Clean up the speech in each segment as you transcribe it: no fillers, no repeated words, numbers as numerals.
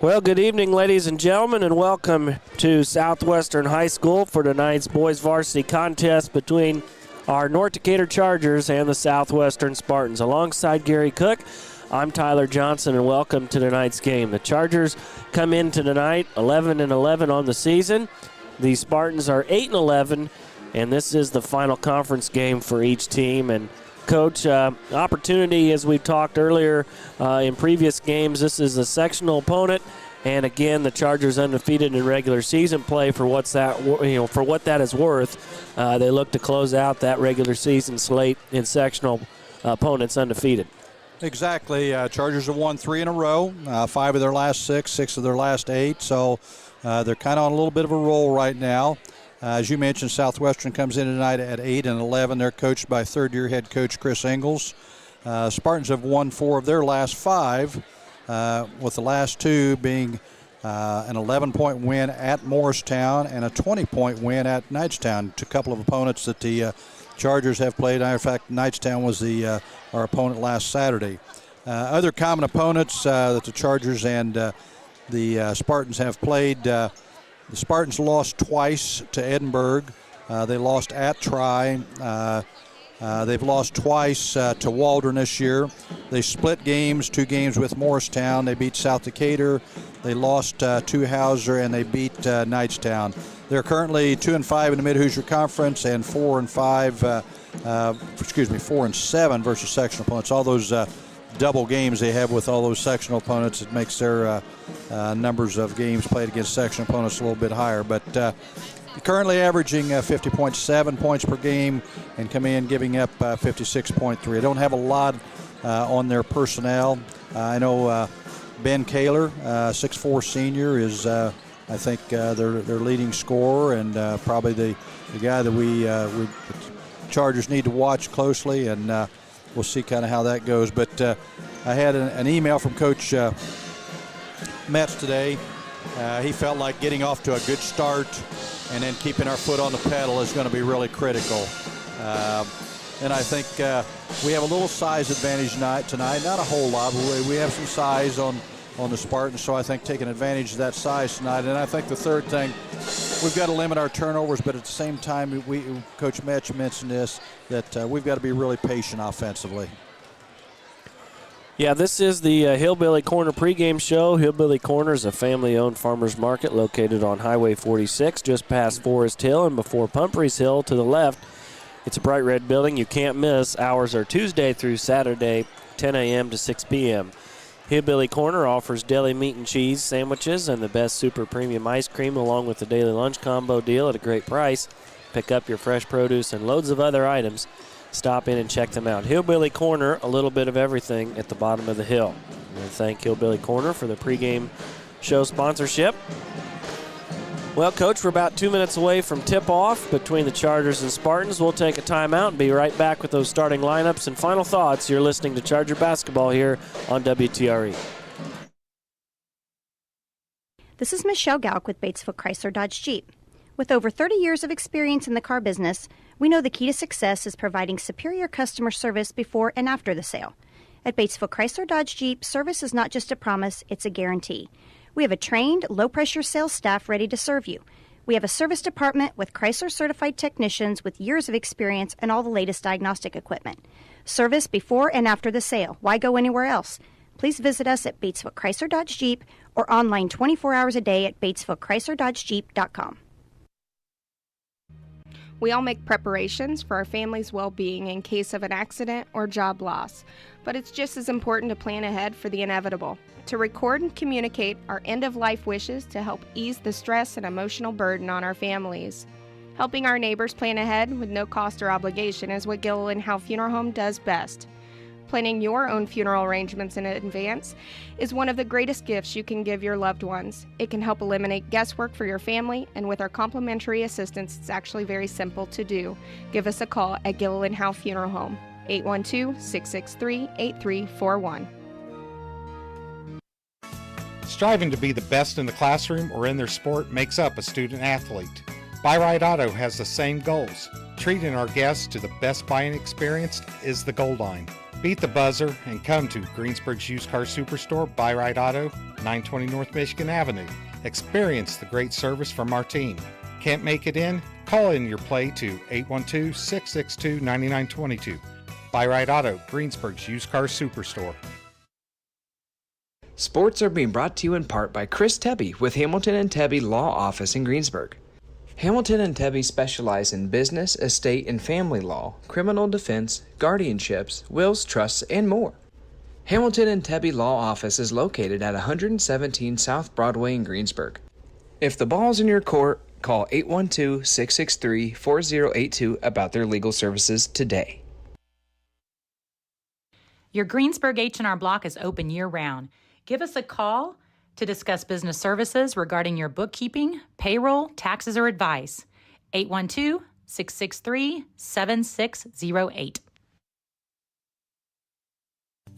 Well, good evening, ladies and gentlemen, and welcome to Southwestern High School for tonight's boys varsity contest between our North Decatur Chargers and the Southwestern Spartans. Alongside Gary Cook, I'm Tyler Johnson, and welcome to tonight's game. The Chargers come into tonight 11-11 on the season. The Spartans are 8-11, and this is the final conference game for each team. And Coach, opportunity, as we've talked earlier in previous games, this is a sectional opponent, and again, the Chargers undefeated in regular season play. For what that is worth, they look to close out that regular season slate in sectional opponents undefeated. Exactly. Chargers have won 3 in a row, 5 of their last 6 of their last 8, so they're kind of on a little bit of a roll right now. As you mentioned, Southwestern comes in tonight at 8-11. They're coached by third-year head coach Chris Ingles. Spartans have won 4 of their last 5, with the last 2 being an 11-point win at Morristown and a 20-point win at Knightstown. A couple of opponents that the Chargers have played. In fact, Knightstown was our opponent last Saturday. Other common opponents that the Chargers and the Spartans have played. The Spartans lost twice to Edinburgh. They lost at Tri. They've lost twice to Waldron this year. They split games, 2 games with Morristown. They beat South Decatur. They lost to Hauser, and they beat Knightstown. They're currently 2-5 in the Mid-Hoosier Conference and 4-7 versus sectional opponents. All those double games they have with all those sectional opponents, it makes their numbers of games played against sectional opponents a little bit higher. But currently averaging 50.7 points per game and come in giving up 56.3. I don't have a lot on their personnel. I know Ben Kaler, 6'4" senior, is I think their leading scorer and probably the guy that we Chargers need to watch closely, and we'll see kind of how that goes. But I had an email from Coach Metz today. He felt like getting off to a good start and then keeping our foot on the pedal is going to be really critical. And I think we have a little size advantage tonight, not a whole lot, but we have some size on the Spartans, so I think taking advantage of that size tonight. And I think the third thing, we've got to limit our turnovers, but at the same time, Coach Metz mentioned this, that we've got to be really patient offensively. Yeah, this is the Hillbilly Corner pregame show. Hillbilly Corner is a family-owned farmers market located on Highway 46, just past Forest Hill and before Pumphrey's Hill to the left. It's a bright red building you can't miss. Hours are Tuesday through Saturday, 10 a.m. to 6 p.m. Hillbilly Corner offers deli meat and cheese sandwiches and the best super premium ice cream along with the daily lunch combo deal at a great price. Pick up your fresh produce and loads of other items. Stop in and check them out. Hillbilly Corner, a little bit of everything at the bottom of the hill. I want to thank Hillbilly Corner for the pregame show sponsorship. Well, Coach, we're about 2 minutes away from tip-off between the Chargers and Spartans. We'll take a timeout and be right back with those starting lineups and final thoughts. You're listening to Charger Basketball here on WTRE. This is Michelle Galk with Batesville Chrysler Dodge Jeep. With over 30 years of experience in the car business, we know the key to success is providing superior customer service before and after the sale. At Batesville Chrysler Dodge Jeep, service is not just a promise, it's a guarantee. We have a trained, low-pressure sales staff ready to serve you. We have a service department with Chrysler-certified technicians with years of experience and all the latest diagnostic equipment. Service before and after the sale. Why go anywhere else? Please visit us at Batesville Chrysler Dodge Jeep or online 24 hours a day at BatesvilleChryslerDodgeJeep.com. We all make preparations for our family's well-being in case of an accident or job loss, but it's just as important to plan ahead for the inevitable, to record and communicate our end-of-life wishes to help ease the stress and emotional burden on our families. Helping our neighbors plan ahead with no cost or obligation is what Gilliland Howe Funeral Home does best. Planning your own funeral arrangements in advance is one of the greatest gifts you can give your loved ones. It can help eliminate guesswork for your family, and with our complimentary assistance, it's actually very simple to do. Give us a call at Gilliland Howe Funeral Home, 812-663-8341. Striving to be the best in the classroom or in their sport makes up a student athlete. Buy Right Auto has the same goals. treating our guests to the best buying experience is the goal line. Beat the buzzer and come to Greensburg's Used Car Superstore, Buy Right Auto, 920 North Michigan Avenue. Experience the great service from our team. Can't make it in? Call in your play to 812-662-9922. Buy Right Auto, Greensburg's Used Car Superstore. Sports are being brought to you in part by Chris Tebby with Hamilton and Tebby Law Office in Greensburg. Hamilton and Tebby specialize in business, estate, and family law, criminal defense, guardianships, wills, trusts, and more. Hamilton and Tebby Law Office is located at 117 South Broadway in Greensburg. If the ball's in your court, call 812-663-4082 about their legal services today. Your Greensburg H&R Block is open year-round. Give us a call to discuss business services regarding your bookkeeping, payroll, taxes, or advice. 812-663-7608.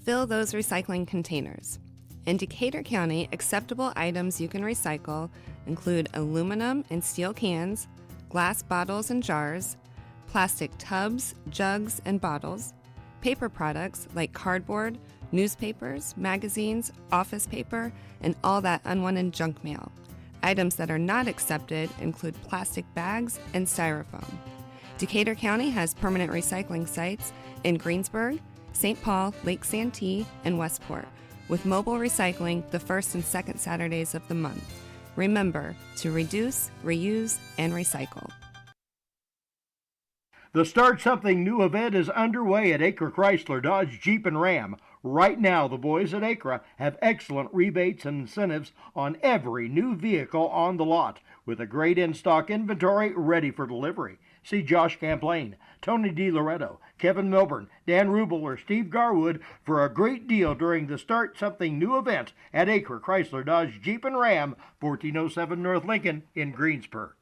Fill those recycling containers. In Decatur County, acceptable items you can recycle include aluminum and steel cans, glass bottles and jars, plastic tubs, jugs, and bottles, paper products like cardboard, newspapers, magazines, office paper, and all that unwanted junk mail. Items that are not accepted include plastic bags and styrofoam. Decatur County has permanent recycling sites in Greensburg, St. Paul, Lake Santee, and Westport, with mobile recycling the first and second Saturdays of the month. Remember to reduce, reuse, and recycle. The Start Something New event is underway at Acre Chrysler Dodge Jeep and Ram. Right now, the boys at Acre have excellent rebates and incentives on every new vehicle on the lot, with a great in-stock inventory ready for delivery. See Josh Camplain, Tony DiLoretto, Kevin Milburn, Dan Rubel, or Steve Garwood for a great deal during the Start Something New event at Acre Chrysler Dodge Jeep and Ram, 1407 North Lincoln in Greensburg.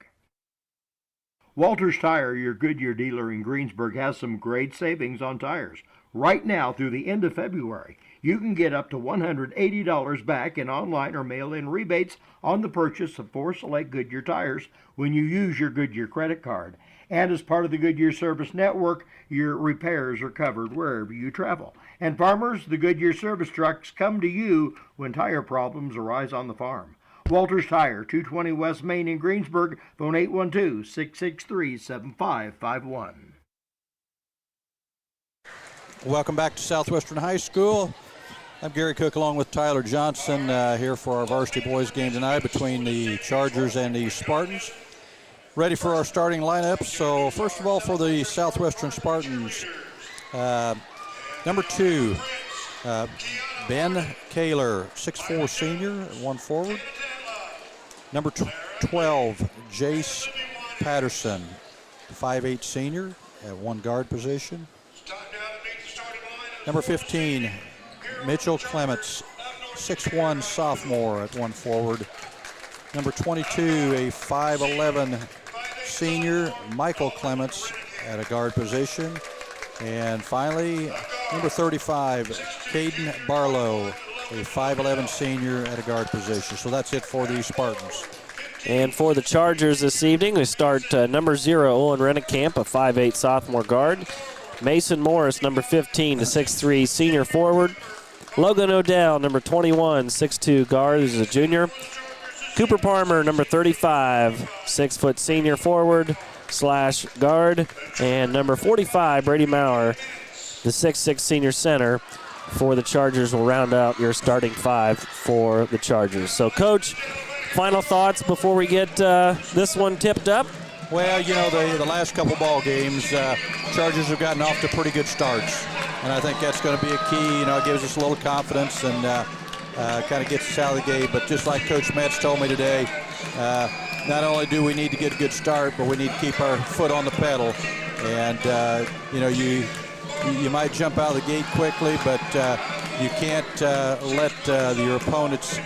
Walters Tire, your Goodyear dealer in Greensburg, has some great savings on tires. Right now through the end of February, you can get up to $180 back in online or mail-in rebates on the purchase of 4 select Goodyear tires when you use your Goodyear credit card. And as part of the Goodyear Service Network, your repairs are covered wherever you travel. And farmers, the Goodyear service trucks come to you when tire problems arise on the farm. Walters Tire, 220 West Main in Greensburg, phone 812-663-7551. Welcome back to Southwestern High School. I'm Gary Cook along with Tyler Johnson here for our varsity boys game tonight between the Chargers and the Spartans. Ready for our starting lineup. So first of all, for the Southwestern Spartans, number 2, Ben Kaler, 6'4" senior, 1 forward. Number 12, Jace Patterson, 5'8" senior at 1 guard position. Number 15, Mitchell Clements, 6'1" sophomore at 1 forward. Number 22, a 5'11" senior, Michael Clements at a guard position. And finally, number 35, Caden Barlow, a 5'11" senior at a guard position. So that's it for the Spartans. And for the Chargers this evening, we start number 0, Owen Rennekamp, a 5'8" sophomore guard. Mason Morris, number 15, a 6'3" senior forward. Logan O'Dell, number 21, 6'2" guard, who's a junior. Cooper Palmer, number 35, 6' senior forward / guard. And number 45, Brady Maurer, the 6'6" senior center for the Chargers, will round out your starting 5 for the Chargers. So, Coach, final thoughts before we get this one tipped up? Well, you know, the last couple ball games, Chargers have gotten off to pretty good starts. And I think that's going to be a key. You know, it gives us a little confidence and kind of gets us out of the game. But just like Coach Metz told me today, not only do we need to get a good start, but we need to keep our foot on the pedal. And, you know, you might jump out of the gate quickly, but you can't let your opponents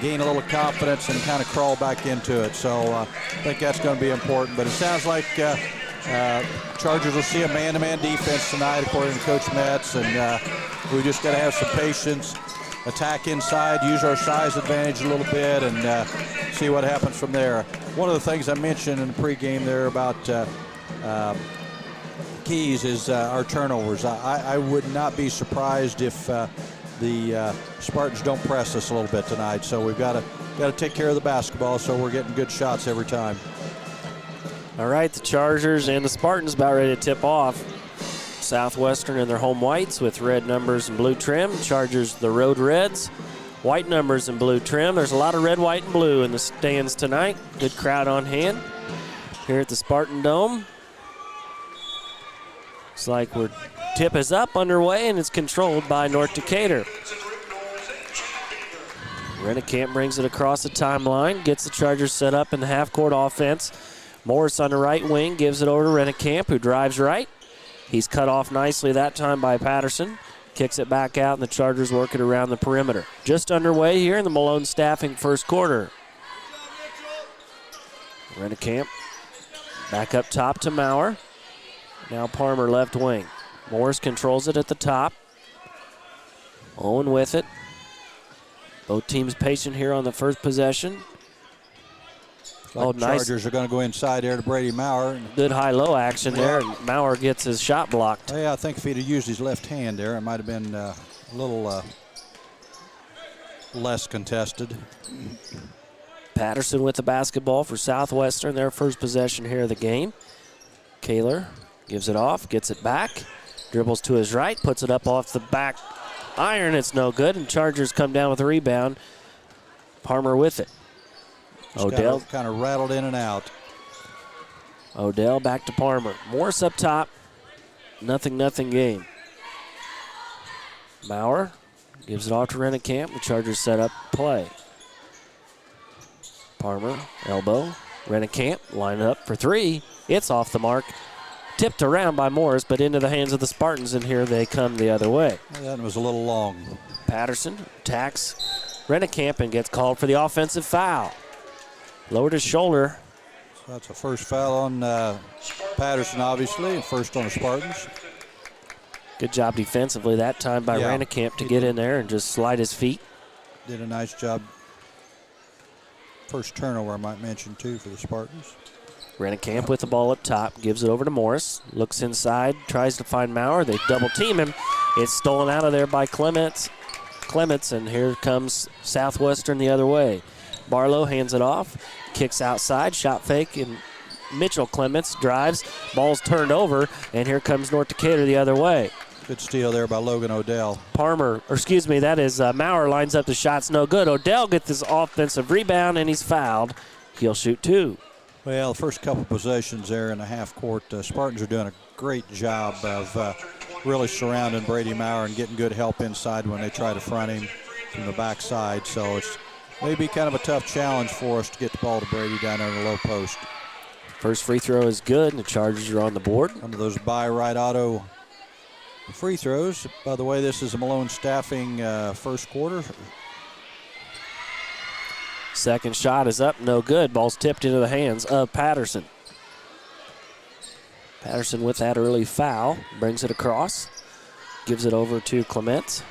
gain a little confidence and kind of crawl back into it. So I think that's going to be important. But it sounds like Chargers will see a man-to-man defense tonight, according to Coach Metz, and we just got to have some patience, attack inside, use our size advantage a little bit, and see what happens from there. One of the things I mentioned in the pregame there about keys is our turnovers. I would not be surprised if the Spartans don't press us a little bit tonight. So we've got to take care of the basketball so we're getting good shots every time. All right, the Chargers and the Spartans about ready to tip off. Southwestern in their home whites with red numbers and blue trim. Chargers the road reds. White numbers and blue trim. There's a lot of red, white, and blue in the stands tonight. Good crowd on hand here at the Spartan Dome. Looks like tip is up, underway, and it's controlled by North Decatur. Rennekamp brings it across the timeline, gets the Chargers set up in the half-court offense. Morris on the right wing gives it over to Rennekamp, who drives right. He's cut off nicely that time by Patterson. Kicks it back out, and the Chargers work it around the perimeter. Just underway here in the Malone Staffing first quarter. Rennekamp back up top to Maurer. Now Parmer left wing. Morris controls it at the top. Owen with it. Both teams patient here on the first possession. Like Chargers are going to go inside there to Brady Maurer. Good high-low action there, and Maurer gets his shot blocked. Yeah, I think if he'd have used his left hand there, it might have been a little less contested. Patterson with the basketball for Southwestern, their first possession here of the game. Kaler gives it off, gets it back, dribbles to his right, puts it up off the back iron. It's no good, and Chargers come down with a rebound. Parmer with it. Odell kind of rattled in and out. Odell back to Parmer. Morris up top. Nothing game. Maurer gives it off to Rennekamp. The Chargers set up play. Parmer, elbow. Rennekamp line up for three. It's off the mark. Tipped around by Morris, but into the hands of the Spartans, and here they come the other way. That was a little long. Patterson attacks Rennekamp and gets called for the offensive foul. Lowered his shoulder. So that's a first foul on Patterson, obviously, and first on the Spartans. Good job defensively that time by Rennekamp to get in there and just slide his feet. Did a nice job. First turnover, I might mention, too, for the Spartans. Rennekamp with the ball up top, gives it over to Morris. Looks inside, tries to find Maurer. They double team him. It's stolen out of there by Clements, and here comes Southwestern the other way. Barlow hands it off, kicks outside, shot fake, and Mitchell Clements drives. Ball's turned over, and here comes North Decatur the other way. Good steal there by Logan Odell. Maurer lines up the shots, no good. Odell gets this offensive rebound, and he's fouled. He'll shoot two. Well, the first couple possessions there in the half court, Spartans are doing a great job of really surrounding Brady Maurer and getting good help inside when they try to front him from the backside. So it's maybe kind of a tough challenge for us to get the ball to Brady down there in the low post. First free throw is good, and the Chargers are on the board. One of those by right auto free throws. By the way, this is a Malone Staffing first quarter. Second shot is up, no good. Ball's tipped into the hands of Patterson. Patterson with that early foul, brings it across, gives it over to Clements.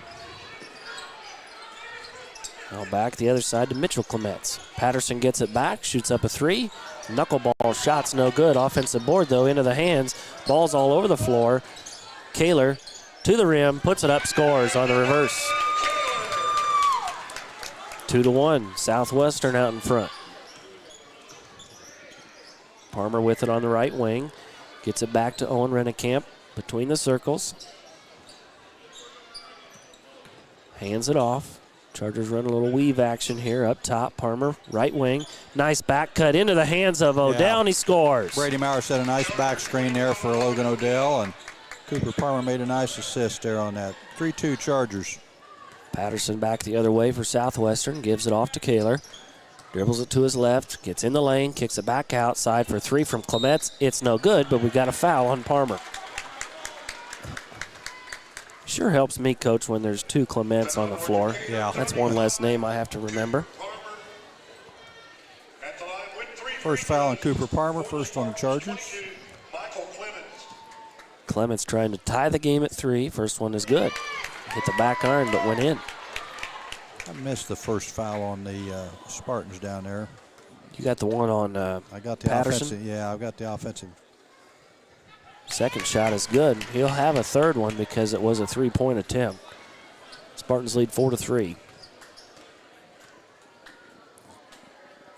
Now back the other side to Mitchell Clements. Patterson gets it back, shoots up a three. Knuckleball shot's no good. Offensive board, though, into the hands. Ball's all over the floor. Kaler to the rim, puts it up, scores on the reverse. 2-1, Southwestern out in front. Parmer with it on the right wing. Gets it back to Owen Rennekamp between the circles. Hands it off. Chargers run a little weave action here up top. Parmer, right wing. Nice back cut into the hands of Odell, and he scores. Brady Maurer set a nice back screen there for Logan Odell, and Cooper Parmer made a nice assist there on that. 3-2 Chargers. Patterson back the other way for Southwestern. Gives it off to Kaler. Dribbles it to his left. Gets in the lane. Kicks it back outside for three from Clements. It's no good, but we got a foul on Parmer. Sure helps me, Coach, when there's two Clements on the floor. Yeah. That's one less name I have to remember. First foul on Cooper Parmer, first on the Chargers. Clements trying to tie the game at three. First one is good. Hit the back iron, but went in. I missed the first foul on the Spartans down there. You got the one on I got the Patterson? offensive. Yeah, I've got the offensive. Second shot is good. He'll have a third one because it was a three-point attempt. Spartans lead 4-3.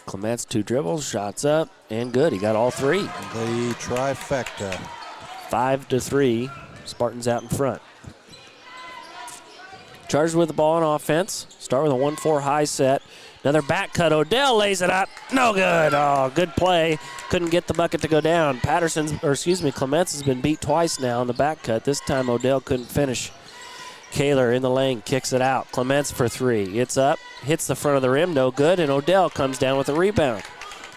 Clements 2 dribbles, shots up, and good. He got all three. The trifecta. 5-3. Spartans out in front. Chargers with the ball on offense. Start with a 1-4 high set. Another back cut. Odell lays it up. No good. Oh, good play. Couldn't get the bucket to go down. Clements has been beat twice now on the back cut. This time Odell couldn't finish. Kaler in the lane, kicks it out. Clements for three. It's up, hits the front of the rim, no good, and Odell comes down with a rebound.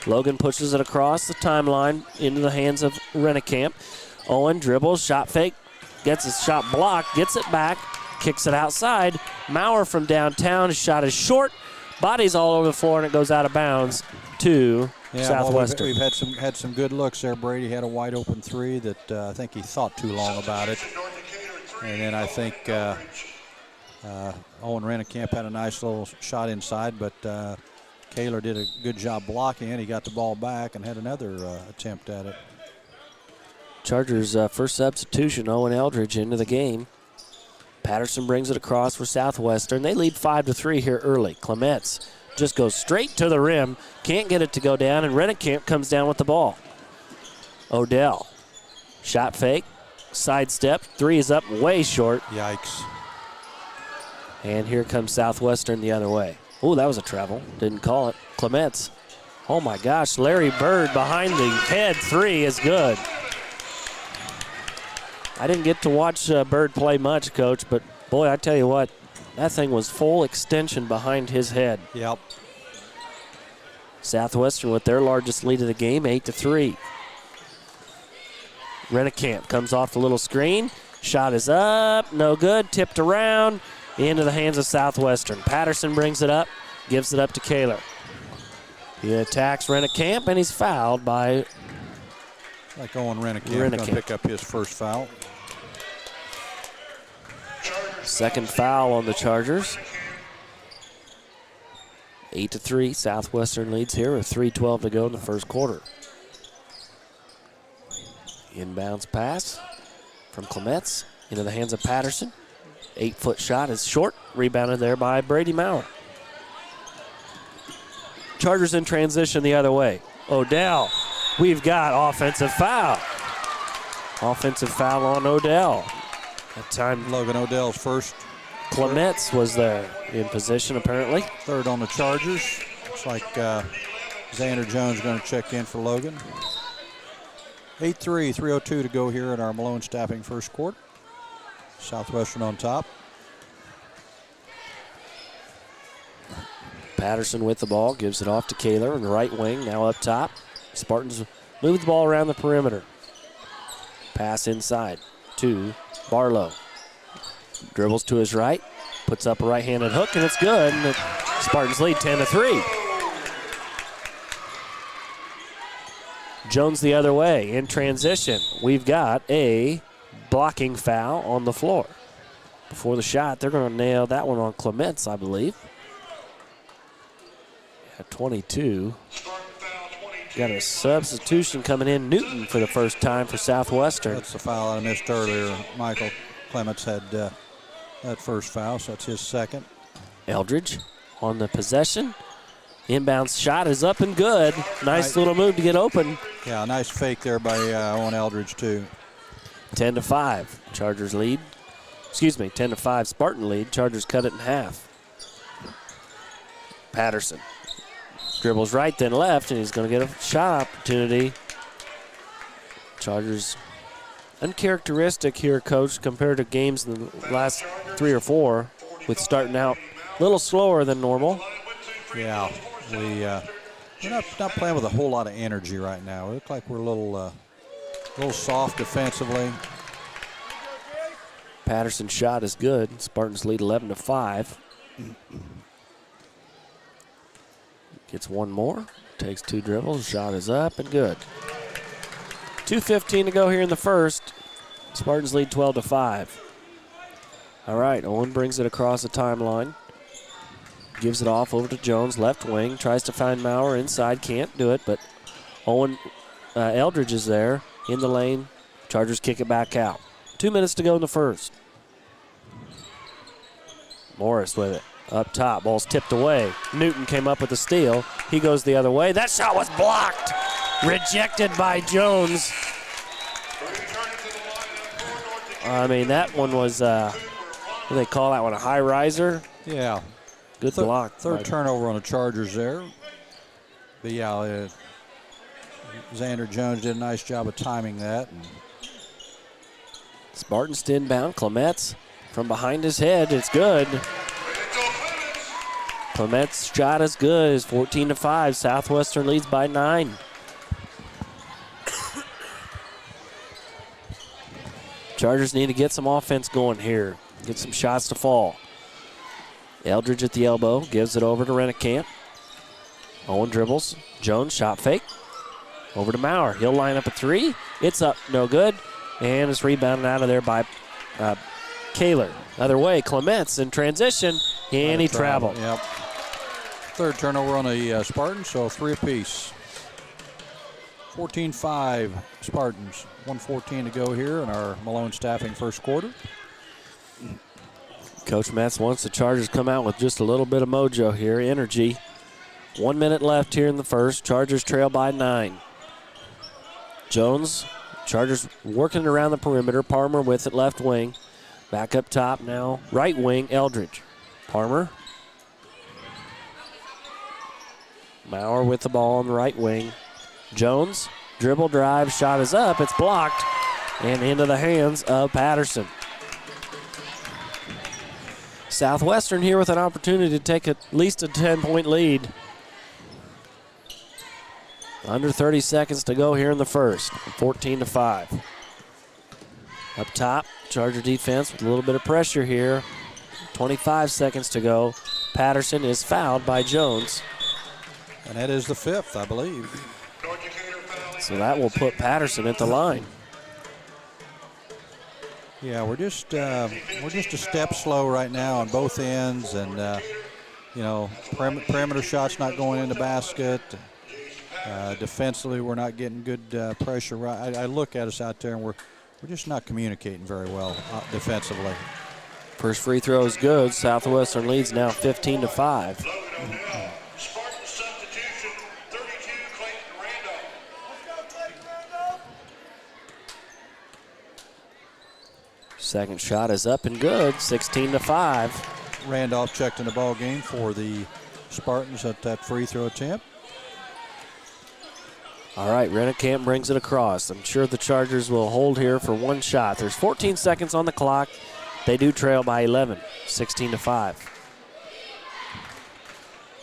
Logan pushes it across the timeline into the hands of Rennekamp. Owen dribbles, shot fake, gets his shot blocked, gets it back, kicks it outside. Maurer from downtown, his shot is short, body's all over the floor, and it goes out of bounds to Southwestern. We've had some good looks there. Brady had a wide open three that I think he thought too long about it. And then I think Owen Rennekamp had a nice little shot inside, but Kaler did a good job blocking it. He got the ball back and had another attempt at it. Chargers first substitution, Owen Eldridge into the game. Patterson brings it across for Southwestern. They lead 5-3 here early. Clements just goes straight to the rim, can't get it to go down, and Rennekamp comes down with the ball. Odell, shot fake. Sidestep, three is up, way short. Yikes. And here comes Southwestern the other way. Oh, that was a travel. Didn't call it. Clements. Oh my gosh, Larry Bird behind the head three is good. I didn't get to watch Bird play much, Coach, but boy, I tell you what, that thing was full extension behind his head. Yep. Southwestern with their largest lead of the game, 8-3. Rennekamp comes off the little screen. Shot is up, no good, tipped around, into the hands of Southwestern. Patterson brings it up, gives it up to Kaler. He attacks Rennekamp, and he's fouled by Owen Rennekamp. Going to pick up his first foul. Second foul on the Chargers. 8-3, Southwestern leads here with 3:12 to go in the first quarter. Inbounds pass from Clements into the hands of Patterson. 8-foot shot is short, rebounded there by Brady Maurer. Chargers in transition the other way. Odell, we've got offensive foul. Offensive foul on Odell. That time Logan Odell's first. Clements was there in position apparently. Third on the Chargers. Looks like Xander Jones going to check in for Logan. 8-3, 3:02 to go here in our Malone Staffing first quarter. Southwestern on top. Patterson with the ball, gives it off to Kaler in the right wing, now up top. Spartans move the ball around the perimeter. Pass inside to Barlow. Dribbles to his right, puts up a right-handed hook, and it's good. And the Spartans lead 10-3. Jones the other way in transition. We've got a blocking foul on the floor. Before the shot, they're going to nail that one on Clements, I believe. At 22. Got a substitution coming in. Newton for the first time for Southwestern. That's the foul I missed earlier. Michael Clements had that first foul, so that's his second. Eldridge on the possession. Inbounds shot is up and good. Nice little move to get open. Yeah, nice fake there by Owen Eldridge, too. 10-5. Chargers lead. 10-5. Spartan lead. Chargers cut it in half. Patterson dribbles right, then left, and he's going to get a shot opportunity. Chargers uncharacteristic here, Coach, compared to games in the last 3 or 4, with starting out a little slower than normal. Yeah, we're not playing with a whole lot of energy right now. We look like we're a little soft defensively. Patterson's shot is good. Spartans lead 11-5. Gets one more. Takes 2 dribbles. Shot is up and good. 2:15 to go here in the first. Spartans lead 12-5. All right, Owen brings it across the timeline. Gives it off over to Jones, left wing. Tries to find Maurer inside. Can't do it, but Owen Eldridge is there in the lane Chargers kick it back out. 2 minutes to go in the first. Morris with it. Up top, ball's tipped away. Newton came up with the steal. He goes the other way. That shot was blocked. Rejected by Jones. I mean, that one was, what do they call that one, a high riser? Yeah. Good block. Third turnover on the Chargers there. But yeah, Xander Jones did a nice job of timing that. Spartans to inbound. Clements from behind his head. It's good. Clements' shot is good. It's 14-5. Southwestern leads by 9. Chargers need to get some offense going here. Get some shots to fall. Eldridge at the elbow. Gives it over to Rennekamp. Owen dribbles. Jones shot fake. Over to Maurer. He'll line up a three. It's up. No good. And it's rebounded out of there by Kaler. Other way. Clements in transition. And he traveled. Yep. Third turnover on the Spartans, so 3 apiece. 14-5 Spartans. 1:14 to go here in our Malone staffing first quarter. Coach Metz wants the Chargers come out with just a little bit of mojo here, energy. 1 minute left here in the first. Chargers trail by 9. Jones, Chargers working around the perimeter. Palmer with it, left wing. Back up top now, right wing, Eldridge. Palmer. Maurer with the ball on the right wing. Jones, dribble drive, shot is up, it's blocked, and into the hands of Patterson. Southwestern here with an opportunity to take at least a 10-point lead. Under 30 seconds to go here in the first, 14-5. Up top, Charger defense with a little bit of pressure here. 25 seconds to go. Patterson is fouled by Jones. And that is the 5th, I believe. So that will put Patterson at the line. Yeah, we're just a step slow right now on both ends, and perimeter shots not going in the basket. Defensively, we're not getting good pressure. I look at us out there, and we're just not communicating very well defensively. First free throw is good. Southwestern leads now 15-5. Second shot is up and good, 16-5. Randolph checked in the ball game for the Spartans at that free throw attempt. All right, Rennekamp brings it across. I'm sure the Chargers will hold here for one shot. There's 14 seconds on the clock. They do trail by 11, 16-5.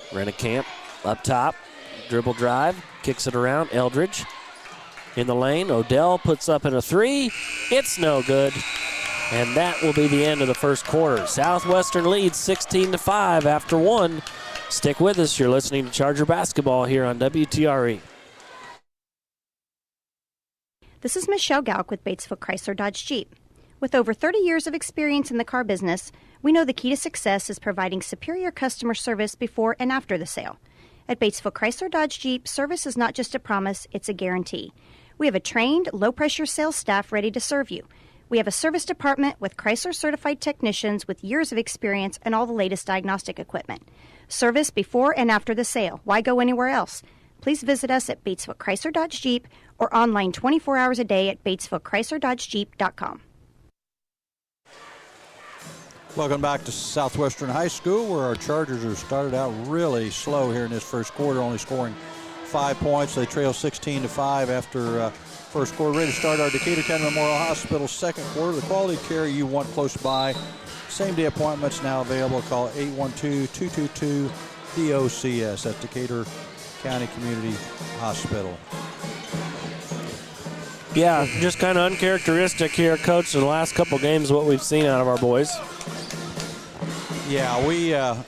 Rennekamp up top, dribble drive, kicks it around. Eldridge in the lane. Odell puts up in a three. It's no good. And that will be the end of the first quarter. Southwestern leads 16-5 after one. Stick with us. You're listening to Charger Basketball here on WTRE. This is Michelle Gauk with Batesville Chrysler Dodge Jeep. With over 30 years of experience in the car business, we know the key to success is providing superior customer service before and after the sale. At Batesville Chrysler Dodge Jeep, service is not just a promise, it's a guarantee. We have a trained, low-pressure sales staff ready to serve you. We have a service department with Chrysler-certified technicians with years of experience and all the latest diagnostic equipment. Service before and after the sale. Why go anywhere else? Please visit us at Batesville Chrysler Dodge Jeep or online 24 hours a day at BatesvilleChryslerDodgeJeep.com. Welcome back to Southwestern High School, where our Chargers have started out really slow here in this first quarter, only scoring 5 points. They trail 16-5 after first quarter. Ready to start our Decatur County Memorial Hospital second quarter. The quality of care you want close by. Same-day appointments now available. Call 812-222-DOCS at Decatur County Community Hospital. Yeah, just kind of uncharacteristic here, Coach, in the last couple games what we've seen out of our boys. Yeah, we're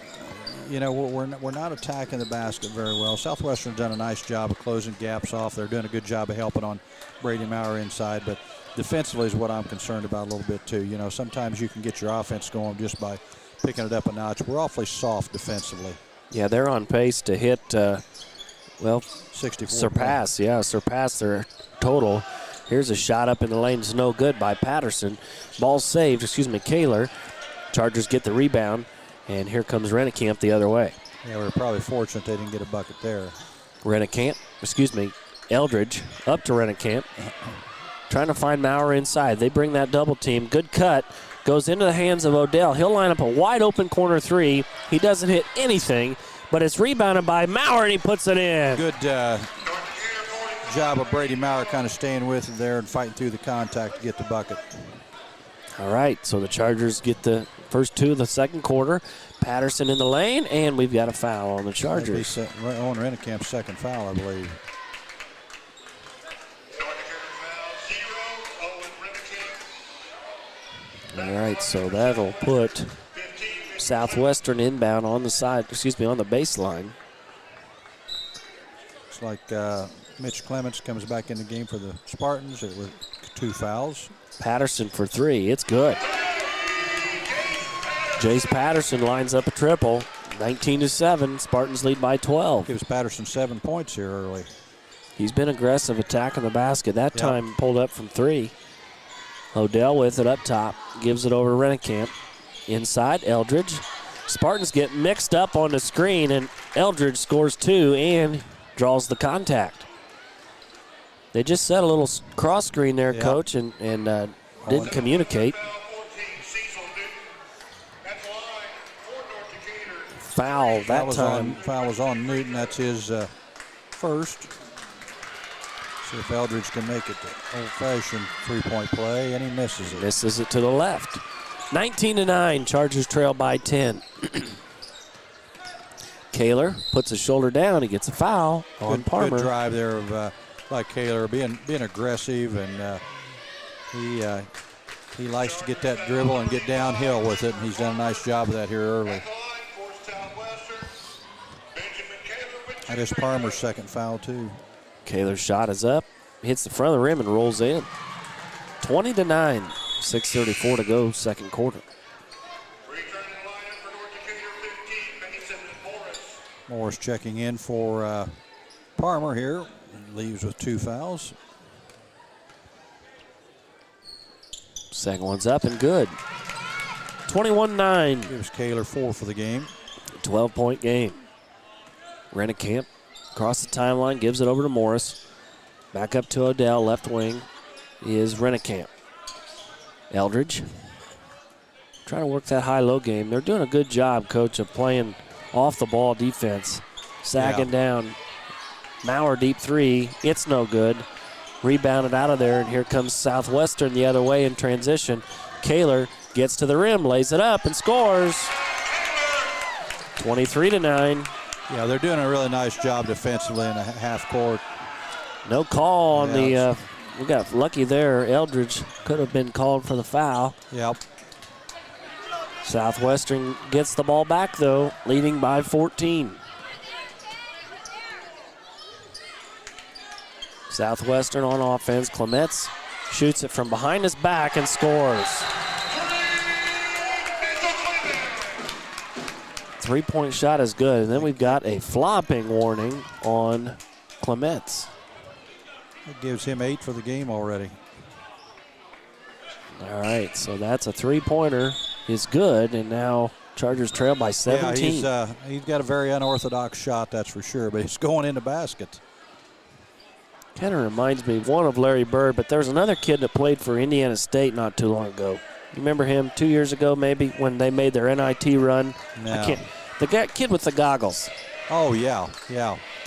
not attacking the basket very well. Southwestern's done a nice job of closing gaps off. They're doing a good job of helping on Brady Maurer inside, but defensively is what I'm concerned about a little bit too. You know, sometimes you can get your offense going just by picking it up a notch. We're awfully soft defensively. Yeah, they're on pace to hit, 64. surpass their total. Here's a shot up in the lane. It's no good by Patterson. Ball saved, Kaler. Chargers get the rebound, and here comes Rennekamp the other way. Yeah, we're probably fortunate they didn't get a bucket there. Eldridge up to Rennekamp. Trying to find Maurer inside. They bring that double team. Good cut. Goes into the hands of Odell. He'll line up a wide open corner three. He doesn't hit anything, but it's rebounded by Maurer, and he puts it in. Good job of Brady Maurer kind of staying with him there and fighting through the contact to get the bucket. All right, so the Chargers get the first two of the second quarter. Patterson in the lane, and we've got a foul on the Chargers. On Rennecamp's second foul, I believe. All right, so that'll put Southwestern inbound on the on the baseline. It's like Mitch Clements comes back in the game for the Spartans with 2 fouls. Patterson for 3. It's good. Jace Patterson lines up a triple. 19-7. Spartans lead by 12. Gives Patterson 7 points here early. He's been aggressive attacking the basket. That time pulled up from 3. Odell with it up top. Gives it over to Rennekamp. Inside, Eldridge. Spartans get mixed up on the screen, and Eldridge scores 2 and draws the contact. They just set a little cross screen there, Coach, and didn't communicate. Foul that time. Foul was on Newton. That's his first. See if Eldridge can make it the old-fashioned three-point play, and he misses it. Misses it to the left. 19-9. Chargers trail by 10. Kaler puts his shoulder down. He gets a foul on Palmer. Good drive there of like Kaler being aggressive, and he likes to get that dribble and get downhill with it, and he's done a nice job of that here early. That is Palmer's second foul, too. Kaler's shot is up, hits the front of the rim and rolls in. 20-9, 6:34 to go, second quarter. Morris checking in for Palmer here. Leaves with 2 fouls. Second one's up and good. 21-9. Gives Kaler 4 for the game. 12-point game. Rennekamp across the timeline, gives it over to Morris. Back up to Odell, left wing is Rennekamp. Eldridge trying to work that high-low game. They're doing a good job, Coach, of playing off-the-ball defense. Sagging down. Maurer deep 3. It's no good. Rebounded out of there, and here comes Southwestern the other way in transition. Kaler gets to the rim, lays it up, and scores. 23-9. Yeah, they're doing a really nice job defensively in the half court. No call on the, we got lucky there. Eldridge could have been called for the foul. Yep. Southwestern gets the ball back, though, leading by 14. Southwestern on offense. Clements shoots it from behind his back and scores. 3-point shot is good, and then we've got a flopping warning on Clements. It gives him 8 for the game already. All right, so that's a 3-pointer is good, and now Chargers trail by 17. Yeah, he's got a very unorthodox shot, that's for sure, but he's going in the basket. Kind of reminds me one of Larry Bird, but there's another kid that played for Indiana State not too long ago. You remember him 2 years ago maybe when they made their NIT run? No. The kid with the goggles. Oh, yeah.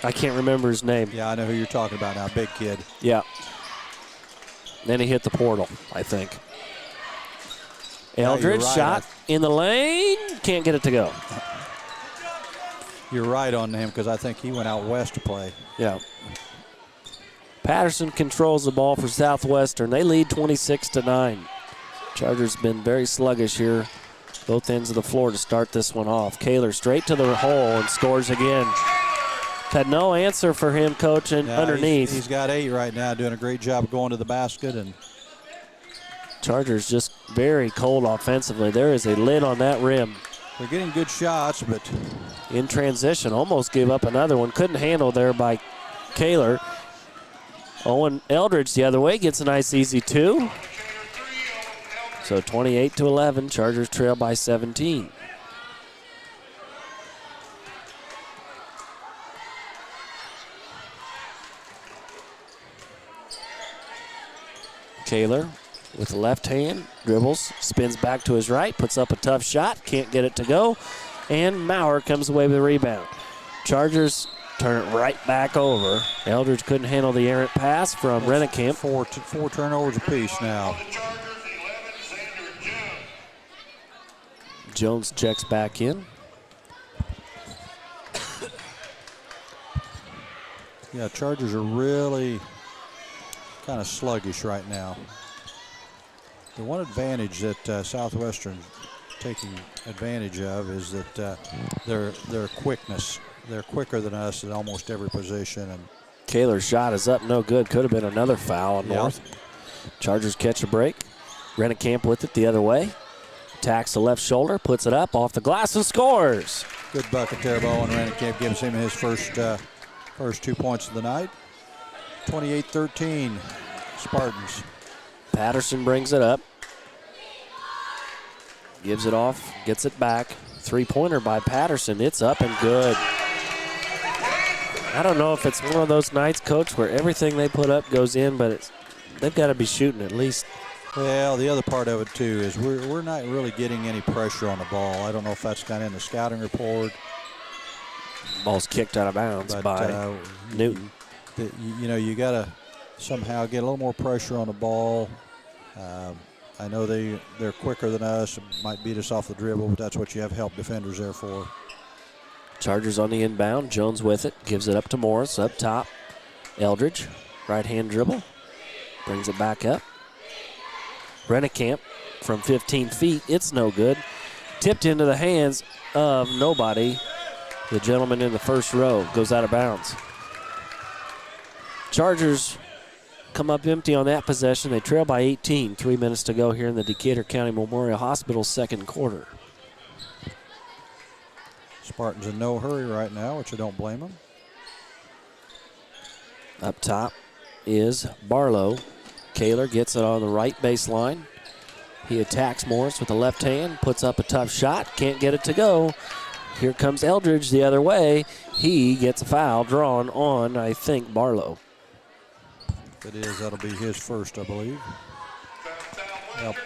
I can't remember his name. Yeah, I know who you're talking about now, big kid. Yeah. Then he hit the portal, I think. Eldridge shot in the lane. Can't get it to go. You're right on him because I think he went out west to play. Yeah. Patterson controls the ball for Southwestern. They lead 26-9. Chargers been very sluggish here, both ends of the floor to start this one off. Kaler straight to the hole and scores again. Had no answer for him, Coach, and underneath. He's got 8 right now, doing a great job of going to the basket. And Chargers just very cold offensively. There is a lid on that rim. They're getting good shots, but in transition, almost gave up another one. Couldn't handle there by Kaler. Owen Eldridge the other way gets a nice easy 2. So 28-11, Chargers trail by 17. Kaler with the left hand, dribbles, spins back to his right, puts up a tough shot, can't get it to go, and Maurer comes away with the rebound. Chargers turn it right back over. Eldridge couldn't handle the errant pass from Rennekamp. Four turnovers apiece now. Jones checks back in. Yeah, Chargers are really kind of sluggish right now. The one advantage that Southwestern taking advantage of is that their quickness. They're quicker than us at almost every position. And Kaler's shot is up, no good. Could have been another foul on North. Chargers catch a break. Rennekamp with it the other way. Attacks the left shoulder, puts it up off the glass and scores. Good bucket there, Owen Rennekamp gives him his first 2 points of the night. 28-13, Spartans. Patterson brings it up. Gives it off, gets it back. Three-pointer by Patterson. It's up and good. I don't know if it's one of those nights, Coach, where everything they put up goes in, but they've got to be shooting at least. Well, the other part of it, too, is we're not really getting any pressure on the ball. I don't know if that's kind of in the scouting report. Ball's kicked out of bounds by Newton. You got to somehow get a little more pressure on the ball. I know they're quicker than us, might beat us off the dribble, but that's what you have help defenders there for. Chargers on the inbound. Jones with it. Gives it up to Morris up top. Eldridge, right-hand dribble. Brings it back up. Rennekamp from 15 feet. It's no good. Tipped into the hands of nobody. The gentleman in the first row goes out of bounds. Chargers come up empty on that possession. They trail by 18. 3 minutes to go here in the Decatur County Memorial Hospital second quarter. Spartans in no hurry right now, which I don't blame them. Up top is Barlow. Kaler gets it on the right baseline. He attacks Morris with the left hand, puts up a tough shot, can't get it to go. Here comes Eldridge the other way. He gets a foul drawn on, I think, Barlow. If it is, that'll be his first, I believe. Yep.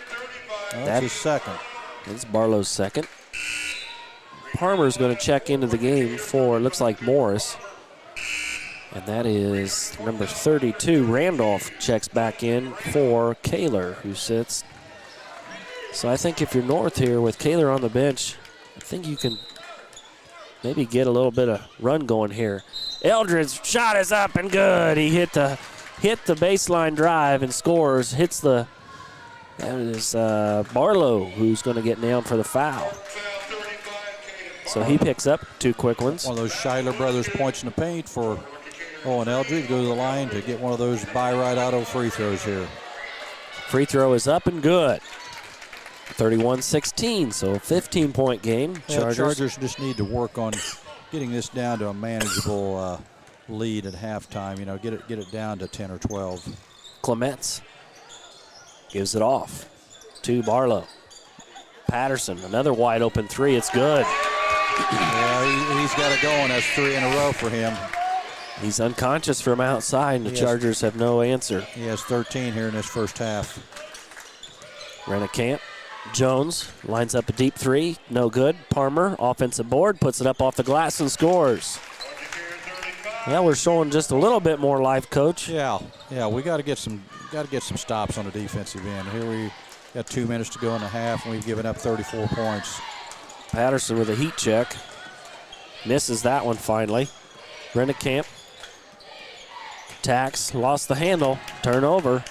That's his second. It's Barlow's second. Palmer's going to check into the game for, looks like, Morris. And that is number 32. Randolph checks back in for Kaler, who sits. So I think if you're North here with Kaler on the bench, I think you can maybe get a little bit of run going here. Eldridge's shot is up and good. He hit the baseline drive and scores. That is Barlow, who's going to get nailed for the foul. So he picks up 2 quick ones. One of those Schuyler brothers points in the paint for Owen Eldridge. Go to the line to get one of those buy right auto free throws here. Free throw is up and good. 31-16, so a 15-point game. Chargers just need to work on getting this down to a manageable lead at halftime. Get it down to 10 or 12. Clements gives it off to Barlow. Patterson, another wide open 3. It's good. Yeah, he's got it going. That's 3 in a row for him. He's unconscious from outside, and the Chargers have no answer. He has 13 here in this first half. Rennekamp. Jones lines up a deep 3. No good. Palmer, offensive board, puts it up off the glass and scores. Yeah, we're showing just a little bit more life, Coach. Yeah, we got to get some stops on the defensive end. Here we got 2 minutes to go in the half, and we've given up 34 points. Patterson with a heat check. Misses that one finally. Rennekamp. Attacks, lost the handle, turnover.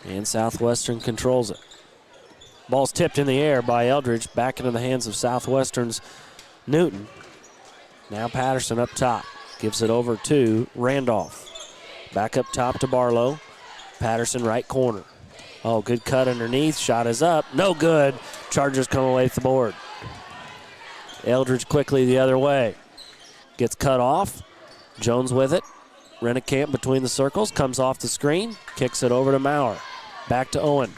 And Southwestern controls it. Ball's tipped in the air by Eldridge, back into the hands of Southwestern's Newton. Now Patterson up top, gives it over to Randolph. Back up top to Barlow. Patterson right corner. Oh, good cut underneath, shot is up, no good. Chargers come away with the board. Eldridge quickly the other way. Gets cut off. Jones with it. Rennekamp between the circles, comes off the screen, kicks it over to Maurer. Back to Owen.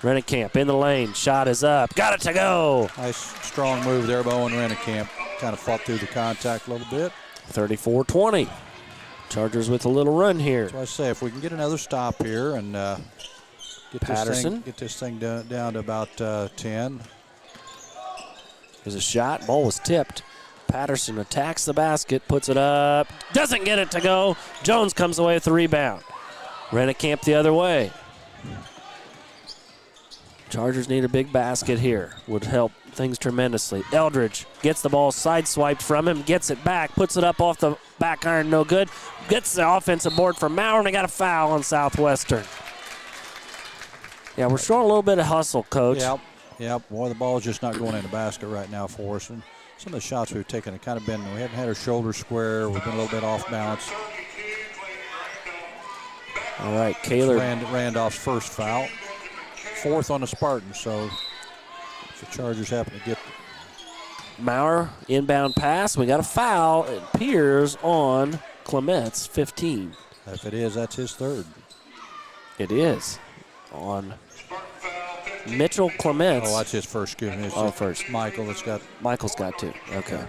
Rennekamp in the lane, shot is up, got it to go. Nice strong move there by Owen Rennekamp. Kind of fought through the contact a little bit. 34-20. Chargers with a little run here. That's why I say if we can get another stop here and get this thing down to about 10. There's a shot, ball was tipped. Patterson attacks the basket, puts it up, doesn't get it to go. Jones comes away with the rebound. Rennekamp the other way. Chargers need a big basket here. Would help things tremendously. Eldridge gets the ball sideswiped from him, gets it back, puts it up off the back iron, no good. Gets the offensive board from Maurer, and they got a foul on Southwestern. Yeah, we're showing a little bit of hustle, Coach. Yep. Boy, the ball's just not going in the basket right now for us. And some of the shots we've taken have kind of been, we haven't had our shoulders square. We've been a little bit off balance. All right, Kaler. Randolph's first foul. Fourth on the Spartans, so if the Chargers happen to get Maurer, inbound pass. We got a foul. It appears on Clement's 15. If it is, that's his third. It is on Mitchell Clements. Oh, that's his first. Excuse me. Oh, first. Michael's got two. Okay.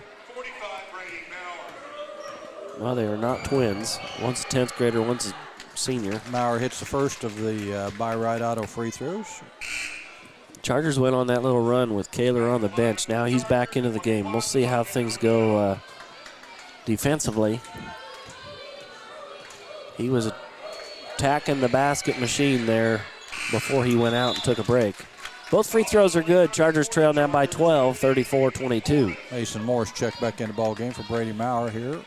Well, they are not twins. One's a 10th grader, one's a senior. Maurer hits the first of the by-right auto free throws. Chargers went on that little run with Kaler on the bench. Now he's back into the game. We'll see how things go defensively. He was attacking the basket machine there before he went out and took a break. Both free throws are good. Chargers trail now by 12, 34-22. Mason Morris checked back in the ball game for Brady Maurer here.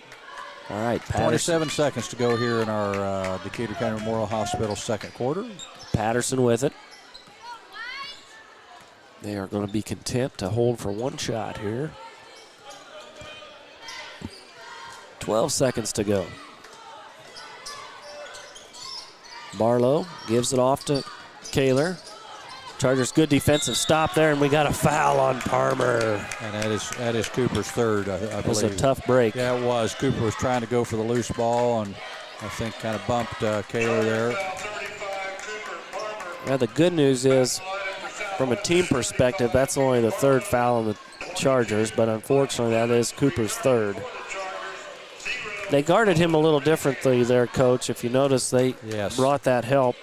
All right, Patterson. 27 seconds to go here in our Decatur County Memorial Hospital second quarter. Patterson with it. They are going to be content to hold for one shot here. 12 seconds to go. Barlow gives it off to Kaler. Chargers good defensive stop there, and we got a foul on Palmer. And that is Cooper's third, I believe. It was a tough break. Yeah, it was. Cooper was trying to go for the loose ball, and I think kind of bumped Kaler there. Now the good news is, from a team perspective, that's only the third foul on the Chargers, but unfortunately that is Cooper's third. They guarded him a little differently there, Coach. If you notice, they brought that help.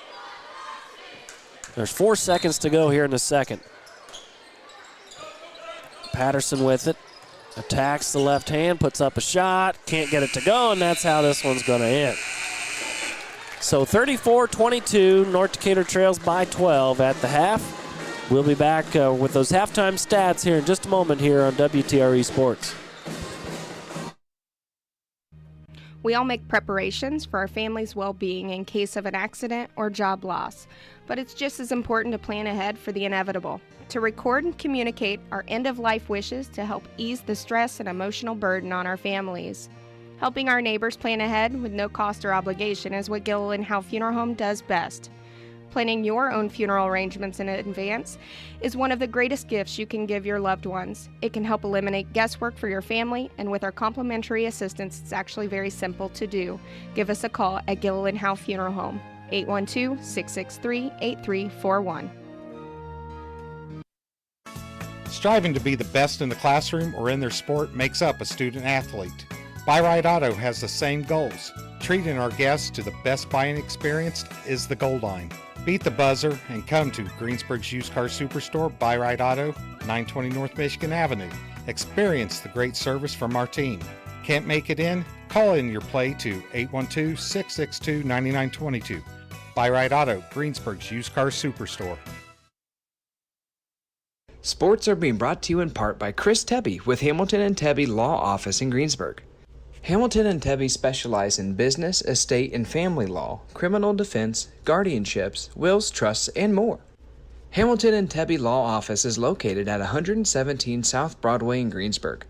There's 4 seconds to go here in the second. Patterson with it. Attacks the left hand, puts up a shot, can't get it to go, and that's how this one's going to end. So 34-22, North Decatur trails by 12 at the half. We'll be back with those halftime stats here in just a moment here on WTRE Sports. We all make preparations for our family's well-being in case of an accident or job loss, but it's just as important to plan ahead for the inevitable, to record and communicate our end-of-life wishes to help ease the stress and emotional burden on our families. Helping our neighbors plan ahead with no cost or obligation is what Gill and Howe Funeral Home does best. Planning your own funeral arrangements in advance is one of the greatest gifts you can give your loved ones. It can help eliminate guesswork for your family, and with our complimentary assistance, it's actually very simple to do. Give us a call at Gill and Howe Funeral Home, 812-663-8341. Striving to be the best in the classroom or in their sport makes up a student athlete. By-Rite Auto has the same goals. Treating our guests to the best buying experience is the goal line. Beat the buzzer and come to Greensburg's Used Car Superstore, By-Rite Auto, 920 North Michigan Avenue. Experience the great service from our team. Can't make it in? Call in your play to 812-662-9922. By-Rite Auto, Greensburg's Used Car Superstore. Sports are being brought to you in part by Chris Tebby with Hamilton and Tebby Law Office in Greensburg. Hamilton and Tebby specialize in business, estate, and family law, criminal defense, guardianships, wills, trusts, and more. Hamilton and Tebby Law Office is located at 117 South Broadway in Greensburg.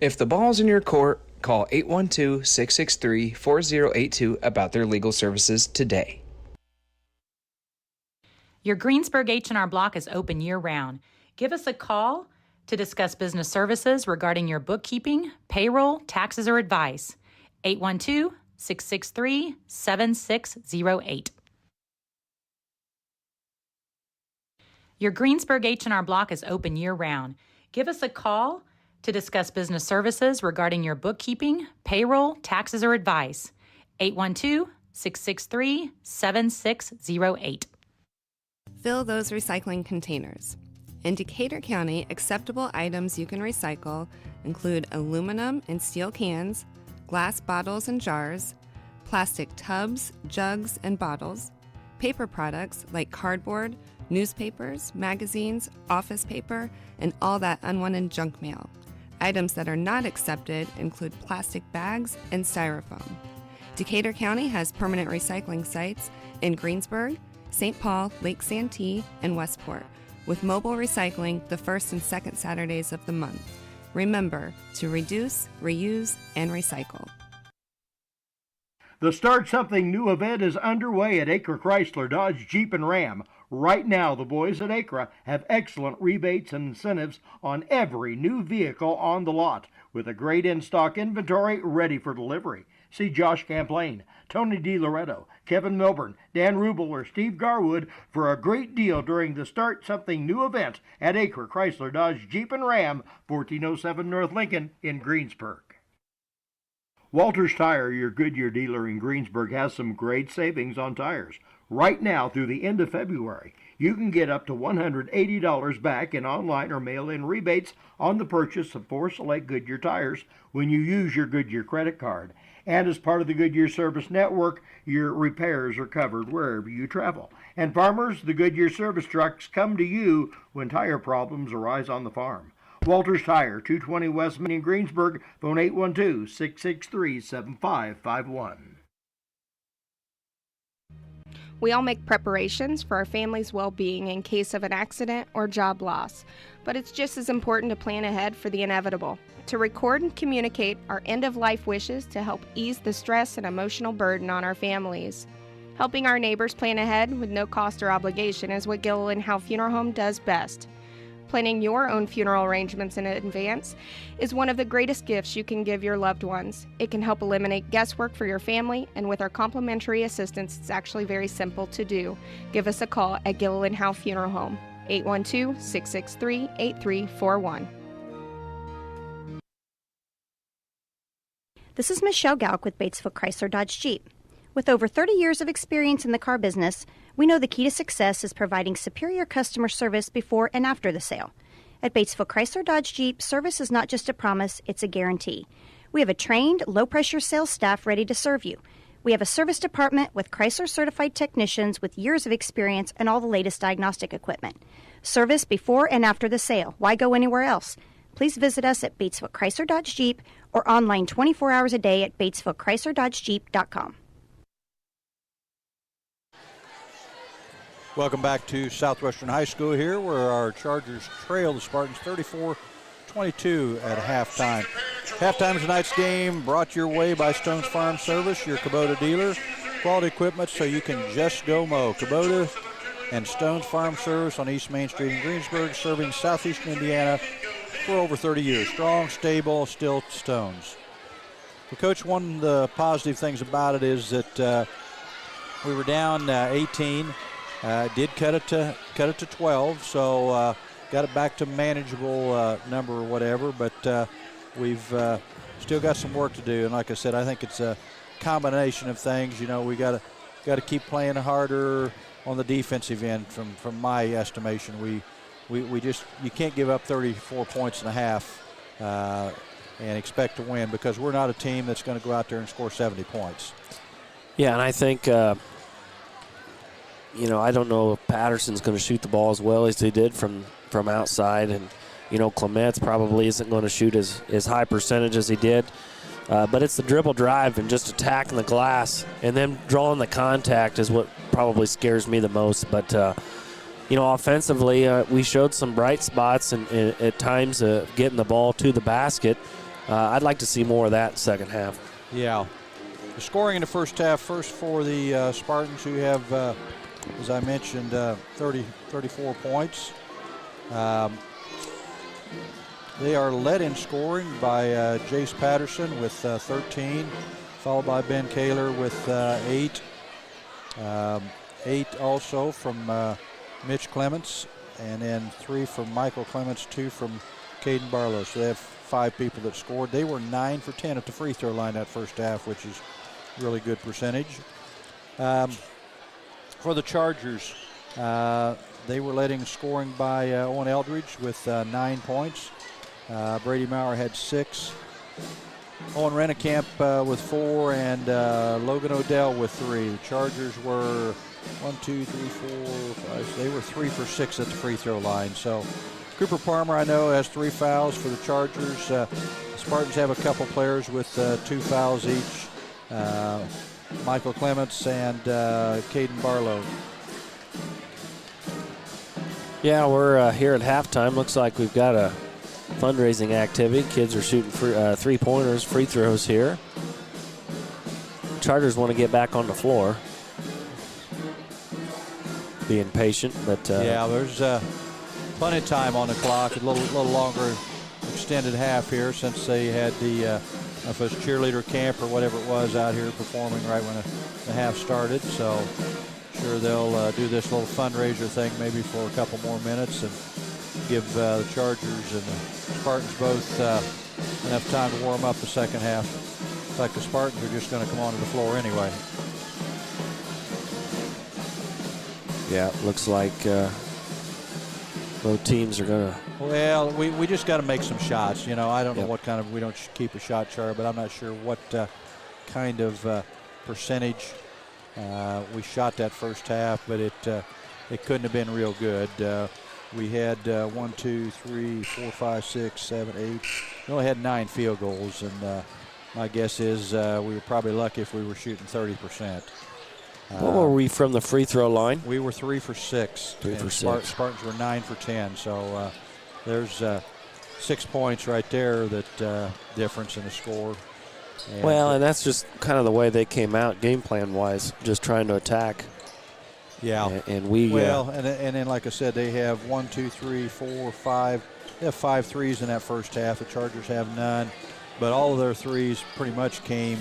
If the ball's in your court, call 812-663-4082 about their legal services today. Your Greensburg H&R Block is open year-round. Give us a call to discuss business services regarding your bookkeeping, payroll, taxes, or advice. 812-663-7608. Your Greensburg H&R Block is open year-round. Give us a call to discuss business services regarding your bookkeeping, payroll, taxes, or advice. 812-663-7608. Fill those recycling containers. In Decatur County, acceptable items you can recycle include aluminum and steel cans, glass bottles and jars, plastic tubs, jugs, and bottles, paper products like cardboard, newspapers, magazines, office paper, and all that unwanted junk mail. Items that are not accepted include plastic bags and styrofoam. Decatur County has permanent recycling sites in Greensburg, St. Paul, Lake Santee, and Westport, with mobile recycling the first and second Saturdays of the month. Remember to reduce, reuse, and recycle. The Start Something New event is underway at Acre Chrysler Dodge Jeep and Ram. Right now, the boys at Acre have excellent rebates and incentives on every new vehicle on the lot, with a great in-stock inventory ready for delivery. See Josh Camplain, Tony DiLoretto, Kevin Milburn, Dan Rubel, or Steve Garwood for a great deal during the Start Something New event at Acre Chrysler Dodge Jeep and Ram, 1407 North Lincoln in Greensburg. Walters Tire, your Goodyear dealer in Greensburg, has some great savings on tires. Right now through the end of February, you can get up to $180 back in online or mail-in rebates on the purchase of 4 select Goodyear tires when you use your Goodyear credit card. And as part of the Goodyear Service Network, your repairs are covered wherever you travel. And farmers, the Goodyear service trucks come to you when tire problems arise on the farm. Walters Tire, 220 West Main in Greensburg, phone 812-663-7551. We all make preparations for our family's well-being in case of an accident or job loss, but it's just as important to plan ahead for the inevitable, to record and communicate our end-of-life wishes to help ease the stress and emotional burden on our families. Helping our neighbors plan ahead with no cost or obligation is what Gilliland Howe Funeral Home does best. Planning your own funeral arrangements in advance is one of the greatest gifts you can give your loved ones. It can help eliminate guesswork for your family, and with our complimentary assistance, it's actually very simple to do. Give us a call at Gilliland Howe Funeral Home, 812-663-8341. This is Michelle Gauck with Batesville Chrysler Dodge Jeep. With over 30 years of experience in the car business, we know the key to success is providing superior customer service before and after the sale. At Batesville Chrysler Dodge Jeep, service is not just a promise, it's a guarantee. We have a trained, low-pressure sales staff ready to serve you. We have a service department with Chrysler-certified technicians with years of experience and all the latest diagnostic equipment. Service before and after the sale. Why go anywhere else? Please visit us at Batesville Chrysler Dodge Jeep or online 24 hours a day at BatesvilleChryslerDodgeJeep.com. Welcome back to Southwestern High School here, where our Chargers trail the Spartans 34-22 at halftime. Halftime of tonight's game brought your way by Stone's Farm Service, your Kubota dealer. Quality equipment so you can just go mow. Kubota and Stone's Farm Service on East Main Street in Greensburg, serving southeastern Indiana for over 30 years. Strong, stable, still Stones. Well, Coach, one of the positive things about it is that we were down 18. Did cut it to 12, so got it back to manageable number or whatever. But we've still got some work to do, and like I said, I think it's a combination of things. You know, we got to keep playing harder on the defensive end. From my estimation, we just, you can't give up 34 points and a half and expect to win, because we're not a team that's going to go out there and score 70 points. Yeah, and I think. You know, I don't know if Patterson's going to shoot the ball as well as he did from outside. And, you know, Clements probably isn't going to shoot as high percentage as he did. But it's the dribble drive and just attacking the glass and then drawing the contact is what probably scares me the most. But, you know, offensively, we showed some bright spots and at times getting the ball to the basket. I'd like to see more of that in the second half. Yeah. The scoring in the first half, first for the Spartans, who have as I mentioned, 34 points. They are led in scoring by Jace Patterson with 13, followed by Ben Kaler with 8. 8 also from Mitch Clements, and then 3 from Michael Clements, 2 from Caden Barlow. So they have 5 people that scored. They were 9 for 10 at the free throw line that first half, which is really good percentage. For the Chargers, they were letting scoring by Owen Eldridge with 9 points. Brady Maurer had 6. Owen Rennekamp with 4, and Logan Odell with 3. The Chargers were 1, 2, 3, 4, 5. They were 3 for 6 at the free throw line. So Cooper Palmer, I know, has 3 fouls for the Chargers. The Spartans have a couple players with 2 fouls each. Michael Clements and Caden Barlow. Yeah, we're here at halftime. Looks like we've got a fundraising activity. Kids are shooting three-pointers, free throws here. Chargers want to get back on the floor. Being patient, but yeah, there's plenty of time on the clock. A little longer extended half here since they had the if it's cheerleader camp or whatever it was out here performing right when the half started. So sure they'll do this little fundraiser thing maybe for a couple more minutes and give the Chargers and the Spartans both enough time to warm up the second half. Looks like the Spartans are just going to come onto the floor anyway. Yeah, it looks like both teams are going to. Well, we just got to make some shots. You know, I don't know what kind of, we don't keep a shot chart, but I'm not sure what kind of percentage we shot that first half, but it couldn't have been real good. We had 1, 2, 3, 4, 5, 6, 7, 8. We only had 9 field goals, and my guess is we were probably lucky if we were shooting 30%. What were we from the free throw line? We were 3 for 6. 3 for 6. Spartans were 9 for 10. So there's 6 points right there that difference in the score. And that's just kind of the way they came out game plan wise, just trying to attack. Yeah. And we. Well, and then like I said, they have 1, 2, 3, 4, 5. They have 5 threes in that first half. The Chargers have none, but all of their threes pretty much came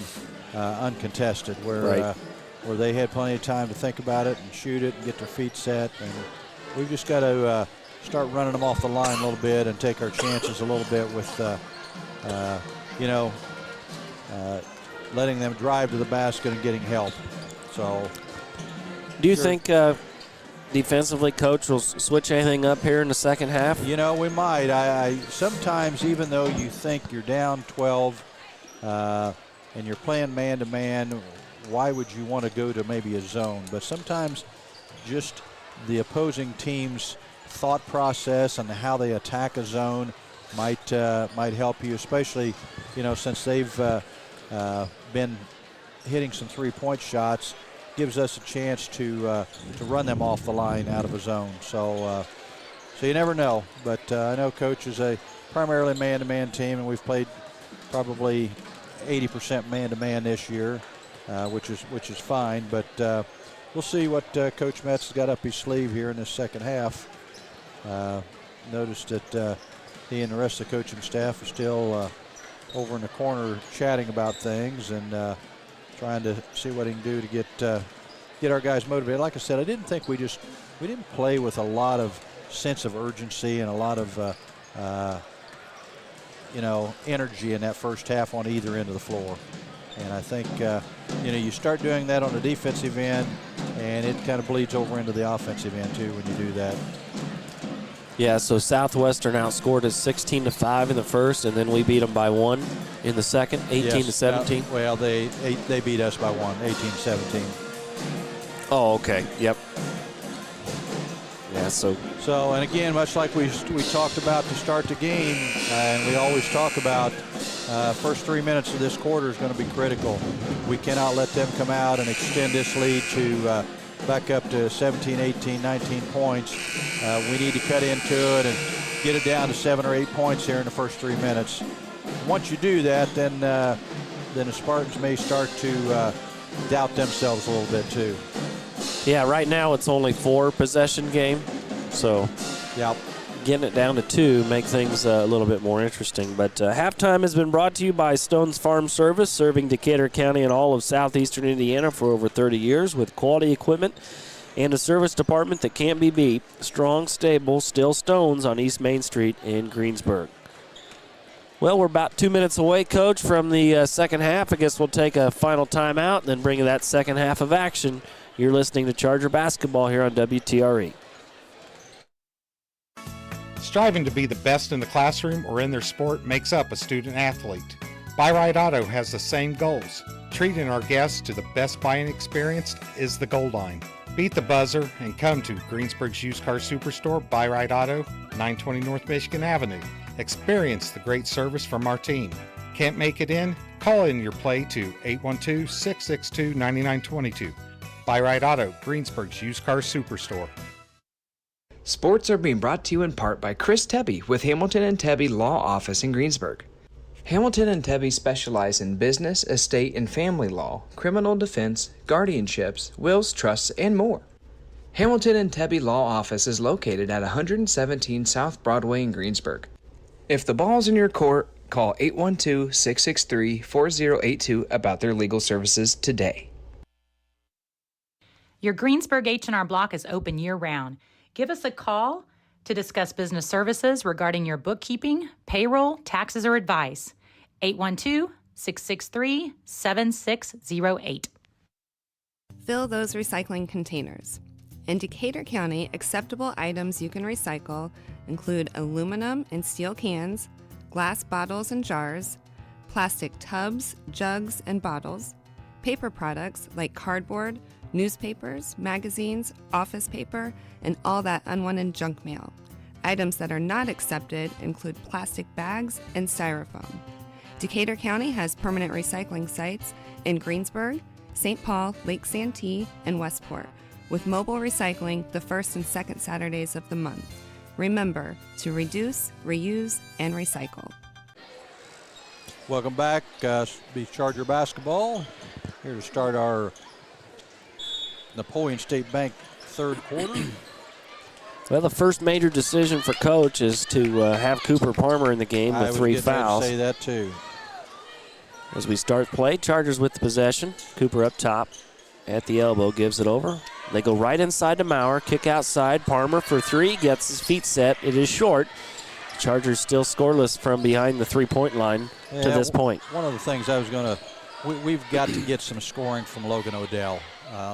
uncontested, where they had plenty of time to think about it and shoot it and get their feet set. And we've just got to start running them off the line a little bit and take our chances a little bit with, letting them drive to the basket and getting help. So, do you think defensively, Coach will switch anything up here in the second half? You know, we might. I sometimes, even though you think you're down 12 and you're playing man-to-man, why would you want to go to maybe a zone? But sometimes just the opposing team's thought process and how they attack a zone might help you, especially, since they've been hitting some three-point shots. Gives us a chance to run them off the line out of a zone. So you never know. But I know Coach is a primarily man-to-man team, and we've played probably 80% man-to-man this year. Which is fine, but we'll see what Coach Metz has got up his sleeve here in this second half. Noticed that he and the rest of the coaching staff are still over in the corner chatting about things and trying to see what he can do to get our guys motivated. Like I said, I didn't think we didn't play with a lot of sense of urgency and a lot of energy in that first half on either end of the floor. And I think, you start doing that on the defensive end, and it kind of bleeds over into the offensive end, too, when you do that. Yeah, so Southwestern outscored us 16-5 in the first, and then we beat them by 1 in the second, 18-17. Well, they beat us by 1, 18-17. Oh, okay. Yep. Yeah, so and again, much like we talked about to start the game, and we always talk about, first 3 minutes of this quarter is going to be critical. We cannot let them come out and extend this lead to back up to 17, 18, 19 points. We need to cut into it and get it down to 7 or 8 points here in the first 3 minutes. Once you do that, then the Spartans may start to doubt themselves a little bit too. Yeah, right now it's only 4 possession game. So, yeah, getting it down to 2 make things a little bit more interesting. But halftime has been brought to you by Stone's Farm Service, serving Decatur County and all of southeastern Indiana for over 30 years with quality equipment and a service department that can't be beat. Strong, stable, still Stone's on East Main Street in Greensburg. Well, we're about 2 minutes away, Coach, from the second half. I guess we'll take a final timeout and then bring you that second half of action. You're listening to Charger Basketball here on WTRE. Striving to be the best in the classroom or in their sport makes up a student athlete. Buy-Right Auto has the same goals. Treating our guests to the best buying experience is the goal line. Beat the buzzer and come to Greensburg's Used Car Superstore, Buy-Right Auto, 920 North Michigan Avenue. Experience the great service from our team. Can't make it in? Call in your play to 812-662-9922. Buy-Right Auto, Greensburg's Used Car Superstore. Sports are being brought to you in part by Chris Tebby with Hamilton and Tebby Law Office in Greensburg. Hamilton and Tebby specialize in business, estate, and family law, criminal defense, guardianships, wills, trusts, and more. Hamilton and Tebby Law Office is located at 117 South Broadway in Greensburg. If the ball's in your court, call 812-663-4082 about their legal services today. Your Greensburg H&R Block is open year-round. Give us a call to discuss business services regarding your bookkeeping, payroll, taxes, or advice. 812-663-7608. Fill those recycling containers. In Decatur County, acceptable items you can recycle include aluminum and steel cans, glass bottles and jars, plastic tubs, jugs, and bottles, paper products like cardboard, newspapers, magazines, office paper, and all that unwanted junk mail. Items that are not accepted include plastic bags and styrofoam. Decatur County has permanent recycling sites in Greensburg, St. Paul, Lake Santee, and Westport, with mobile recycling the first and second Saturdays of the month. Remember to reduce, reuse, and recycle. Welcome back. Be Charger Basketball. Here to start our Napoleon State Bank third quarter. Well, the first major decision for Coach is to have Cooper Palmer in the game with 3 fouls. I say that too. As we start play, Chargers with the possession. Cooper up top at the elbow, gives it over. They go right inside to Maurer, kick outside. Palmer for 3, gets his feet set. It is short. Chargers still scoreless from behind the three-point line to this point. One of the things I was going to, we've got to get some scoring from Logan Odell.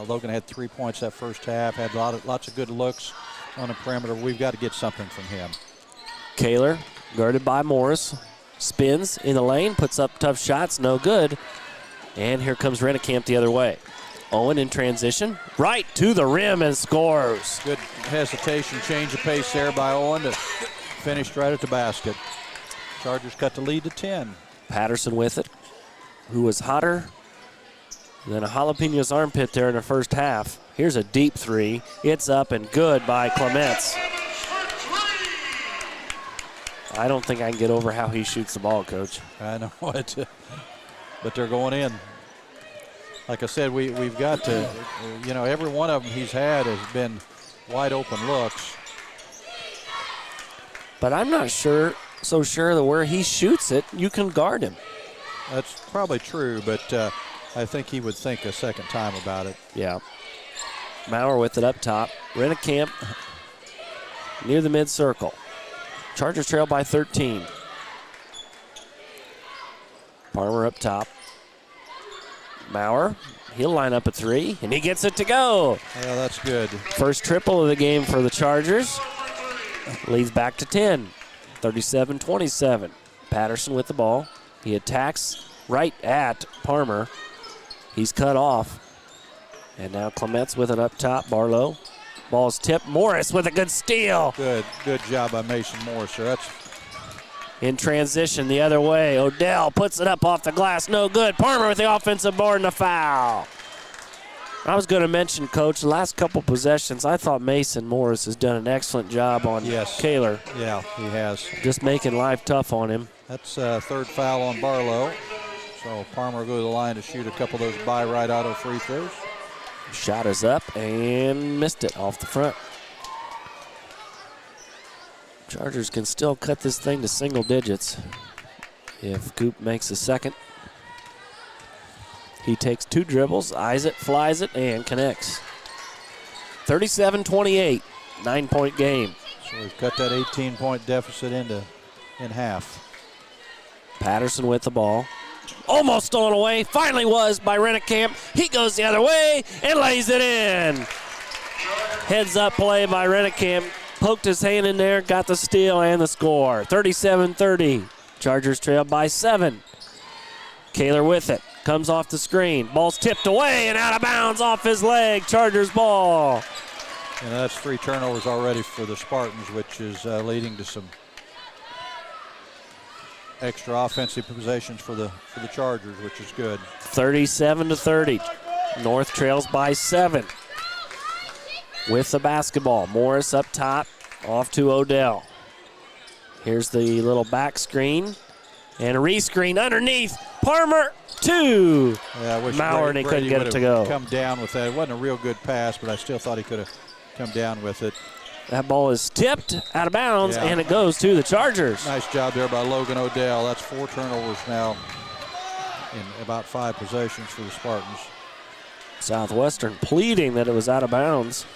Logan had 3 points that first half, had lots of good looks on the perimeter. We've got to get something from him. Kaler, guarded by Morris, spins in the lane, puts up tough shots, no good. And here comes Rennekamp the other way. Owen in transition, right to the rim and scores. Good hesitation, change of pace there by Owen to finish right at the basket. Chargers cut the lead to 10. Patterson with it, who was hotter than a jalapeno's armpit there in the first half. Here's a deep 3. It's up and good by Clements. I don't think I can get over how he shoots the ball, Coach. I know it, but they're going in. Like I said, we've got to, every one of them he's had has been wide open looks. But I'm not so sure that where he shoots it, you can guard him. That's probably true, but I think he would think a second time about it. Yeah. Maurer with it up top. Rennekamp near the mid-circle. Chargers trail by 13. Palmer up top. Maurer, he'll line up a 3, and he gets it to go. Yeah, that's good. First triple of the game for the Chargers. Leads back to 10, 37-27. Patterson with the ball. He attacks right at Palmer. He's cut off. And now Clements with it up top. Barlow. Ball's tipped. Morris with a good steal. Good job by Mason Morris. So that's in transition the other way. Odell puts it up off the glass. No good. Palmer with the offensive board and a foul. I was going to mention, Coach, the last couple possessions, I thought Mason Morris has done an excellent job on Kaler. Yeah, he has. Just making life tough on him. That's third foul on Barlow. So Palmer will go to the line to shoot a couple of those Buy-Right Auto free throws. Shot is up and missed it off the front. Chargers can still cut this thing to single digits if Coop makes a second. He takes 2 dribbles, eyes it, flies it, and connects. 37-28, 9-point game. So we've cut that 18-point deficit in half. Patterson with the ball. Almost stolen away. Finally was by Rennekamp. He goes the other way and lays it in. Heads up play by Rennekamp. Poked his hand in there, got the steal and the score. 37-30. Chargers trail by 7. Kaler with it. Comes off the screen. Ball's tipped away and out of bounds off his leg. Chargers ball. And that's 3 turnovers already for the Spartans, which is leading to some extra offensive possessions for the Chargers, which is good. 37-30. North trails by 7. With the basketball, Morris up top, off to Odell. Here's the little back screen and a re-screen underneath. Parmer, 2. Yeah, I wish Maurer, and he couldn't get it to go. Come down with that. It wasn't a real good pass, but I still thought he could have come down with it. That ball is tipped out of bounds, and it goes to the Chargers. Nice job there by Logan Odell. That's 4 turnovers now in about 5 possessions for the Spartans. Southwestern pleading that it was out of bounds.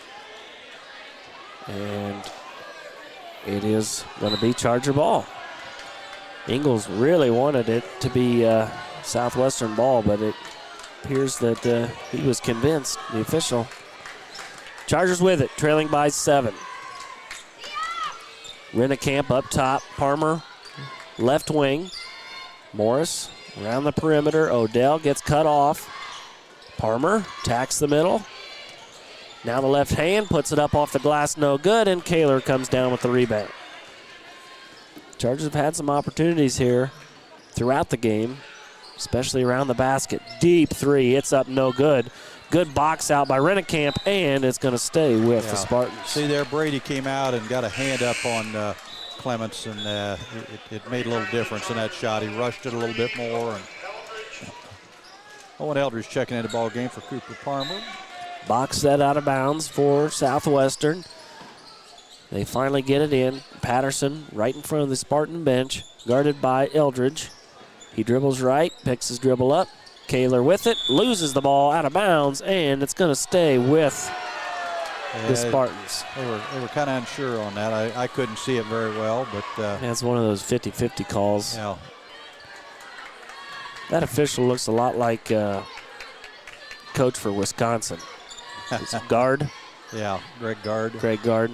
And it is going to be Charger ball. Ingles really wanted it to be Southwestern ball, but it appears that he was convinced, the official. Chargers with it, trailing by 7. Rennekamp up top, Parmer left wing. Morris around the perimeter. Odell gets cut off. Parmer tacks the middle. Now the left hand puts it up off the glass, no good, and Kaler comes down with the rebound. Chargers have had some opportunities here throughout the game, especially around the basket. Deep 3, it's up, no good. Good box out by Rennekamp, and it's going to stay with the Spartans. See there, Brady came out and got a hand up on Clements, and it made a little difference in that shot. He rushed it a little bit more. And Owen Eldridge checking in the ball game for Cooper Parmer. Box set out of bounds for Southwestern. They finally get it in. Patterson right in front of the Spartan bench, guarded by Eldridge. He dribbles right, picks his dribble up. Kaler with it, loses the ball out of bounds, and it's going to stay with the Spartans. They were kind of unsure on that. I couldn't see it very well, but that's one of those 50-50 calls. Yeah. That official looks a lot like coach for Wisconsin. It's guard. Yeah, Greg Gard. Greg Gard.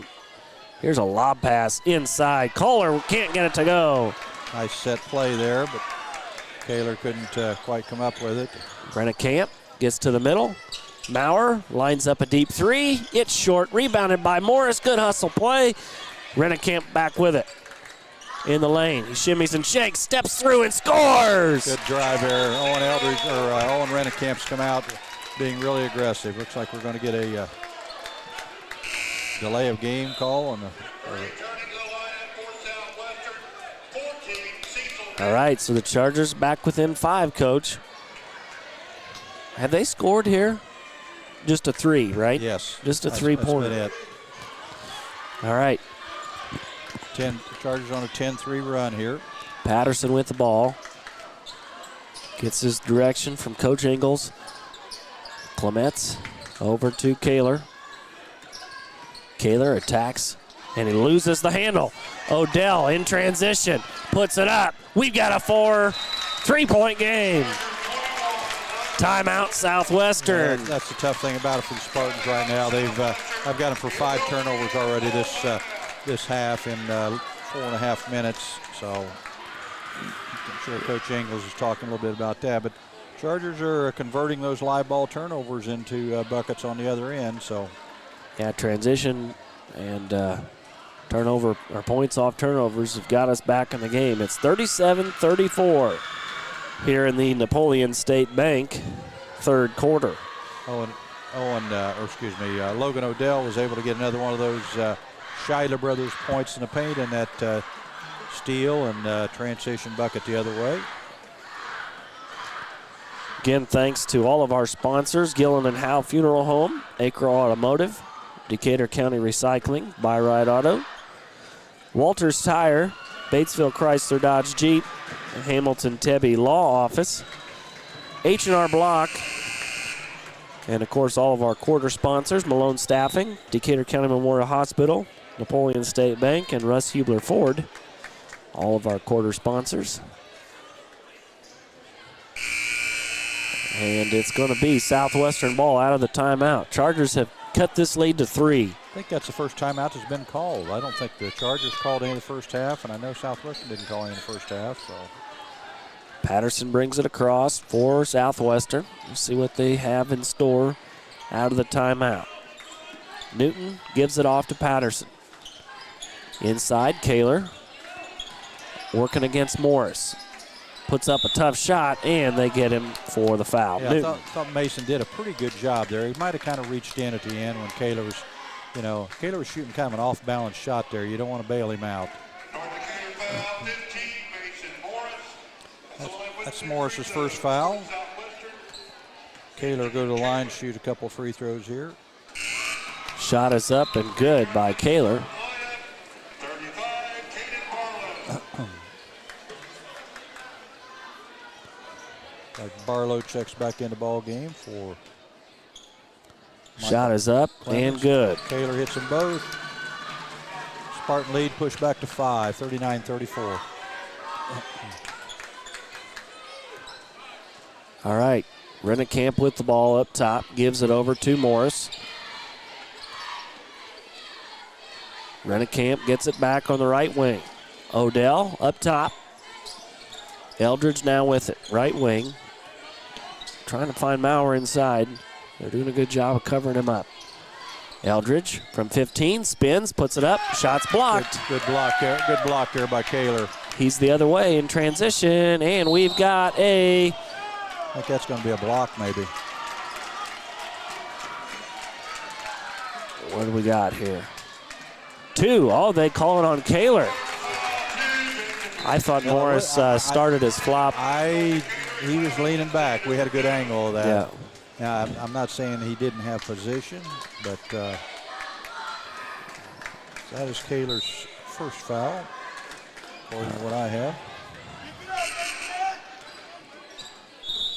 Here's a lob pass inside. Kohler can't get it to go. Nice set play there, but Kaler couldn't quite come up with it. Rennekamp gets to the middle. Maurer lines up a deep 3. It's short. Rebounded by Morris. Good hustle play. Rennekamp back with it. In the lane. He shimmies and shakes. Steps through and scores. Good drive there. Owen Rennekamp's come out being really aggressive. Looks like we're going to get a delay of game call on the. All right, so the Chargers back within 5, Coach. Have they scored here? Just a 3, right? Yes. Just a 3-pointer. That's All right. Chargers on a 10-3 run here. Patterson with the ball. Gets his direction from Coach Ingles. Clements over to Kaler. Kaler attacks, and he loses the handle. Odell in transition, puts it up. We've got a 3-point game. Timeout, Southwestern. Yeah, that's the tough thing about it for the Spartans right now. I've got them for 5 turnovers already this half in 4.5 minutes. So I'm sure Coach Ingles is talking a little bit about that. But Chargers are converting those live ball turnovers into buckets on the other end. So yeah, transition and turnover or points off turnovers have got us back in the game. It's 37-34 here in the Napoleon State Bank third quarter. Logan Odell was able to get another one of those Schuyler Brothers points in the paint and that steal and transition bucket the other way. Again, thanks to all of our sponsors, Gillen and Howe Funeral Home, Acre Automotive, Decatur County Recycling, Buy Ride Auto, Walters Tire, Batesville Chrysler Dodge Jeep, Hamilton Tebby Law Office, H&R Block, and of course all of our quarter sponsors, Malone Staffing, Decatur County Memorial Hospital, Napoleon State Bank, and Russ Hubler Ford, all of our quarter sponsors. And it's going to be Southwestern ball out of the timeout. Chargers have cut this lead to 3. I think that's the first timeout that's been called. I don't think the Chargers called any in the first half, and I know Southwestern didn't call any in the first half. So Patterson brings it across for Southwestern. We'll see what they have in store out of the timeout. Newton gives it off to Patterson. Inside, Kaler working against Morris. Puts up a tough shot, and they get him for the foul. Yeah, I thought Mason did a pretty good job there. He might have kind of reached in at the end when Kaler was, Kaler was shooting kind of an off-balance shot there. You don't want to bail him out. That's Morris's first foul. Kaler go to the line, shoot a couple free throws here. Shot is up and good by Kaler. Barlow checks back in the ball game for Shot is up Clemens. And good. Kaler hits them both. Spartan lead pushed back to 5, 39-34. All right, Rennekamp with the ball up top, gives it over to Morris. Rennekamp gets it back on the right wing. Odell up top. Eldridge now with it, right wing. Trying to find Maurer inside. They're doing a good job of covering him up. Eldridge from 15, spins, puts it up, shots blocked. Good block there. Good block there by Kaler. He's the other way in transition, and we've got I think that's going to be a block maybe. What do we got here? 2. Oh, they call it on Kaler. I thought Morris started his flop. He was leaning back. We had a good angle of that. Yeah. Now, I'm not saying he didn't have position, but that is Kaler's first foul, according to what I have.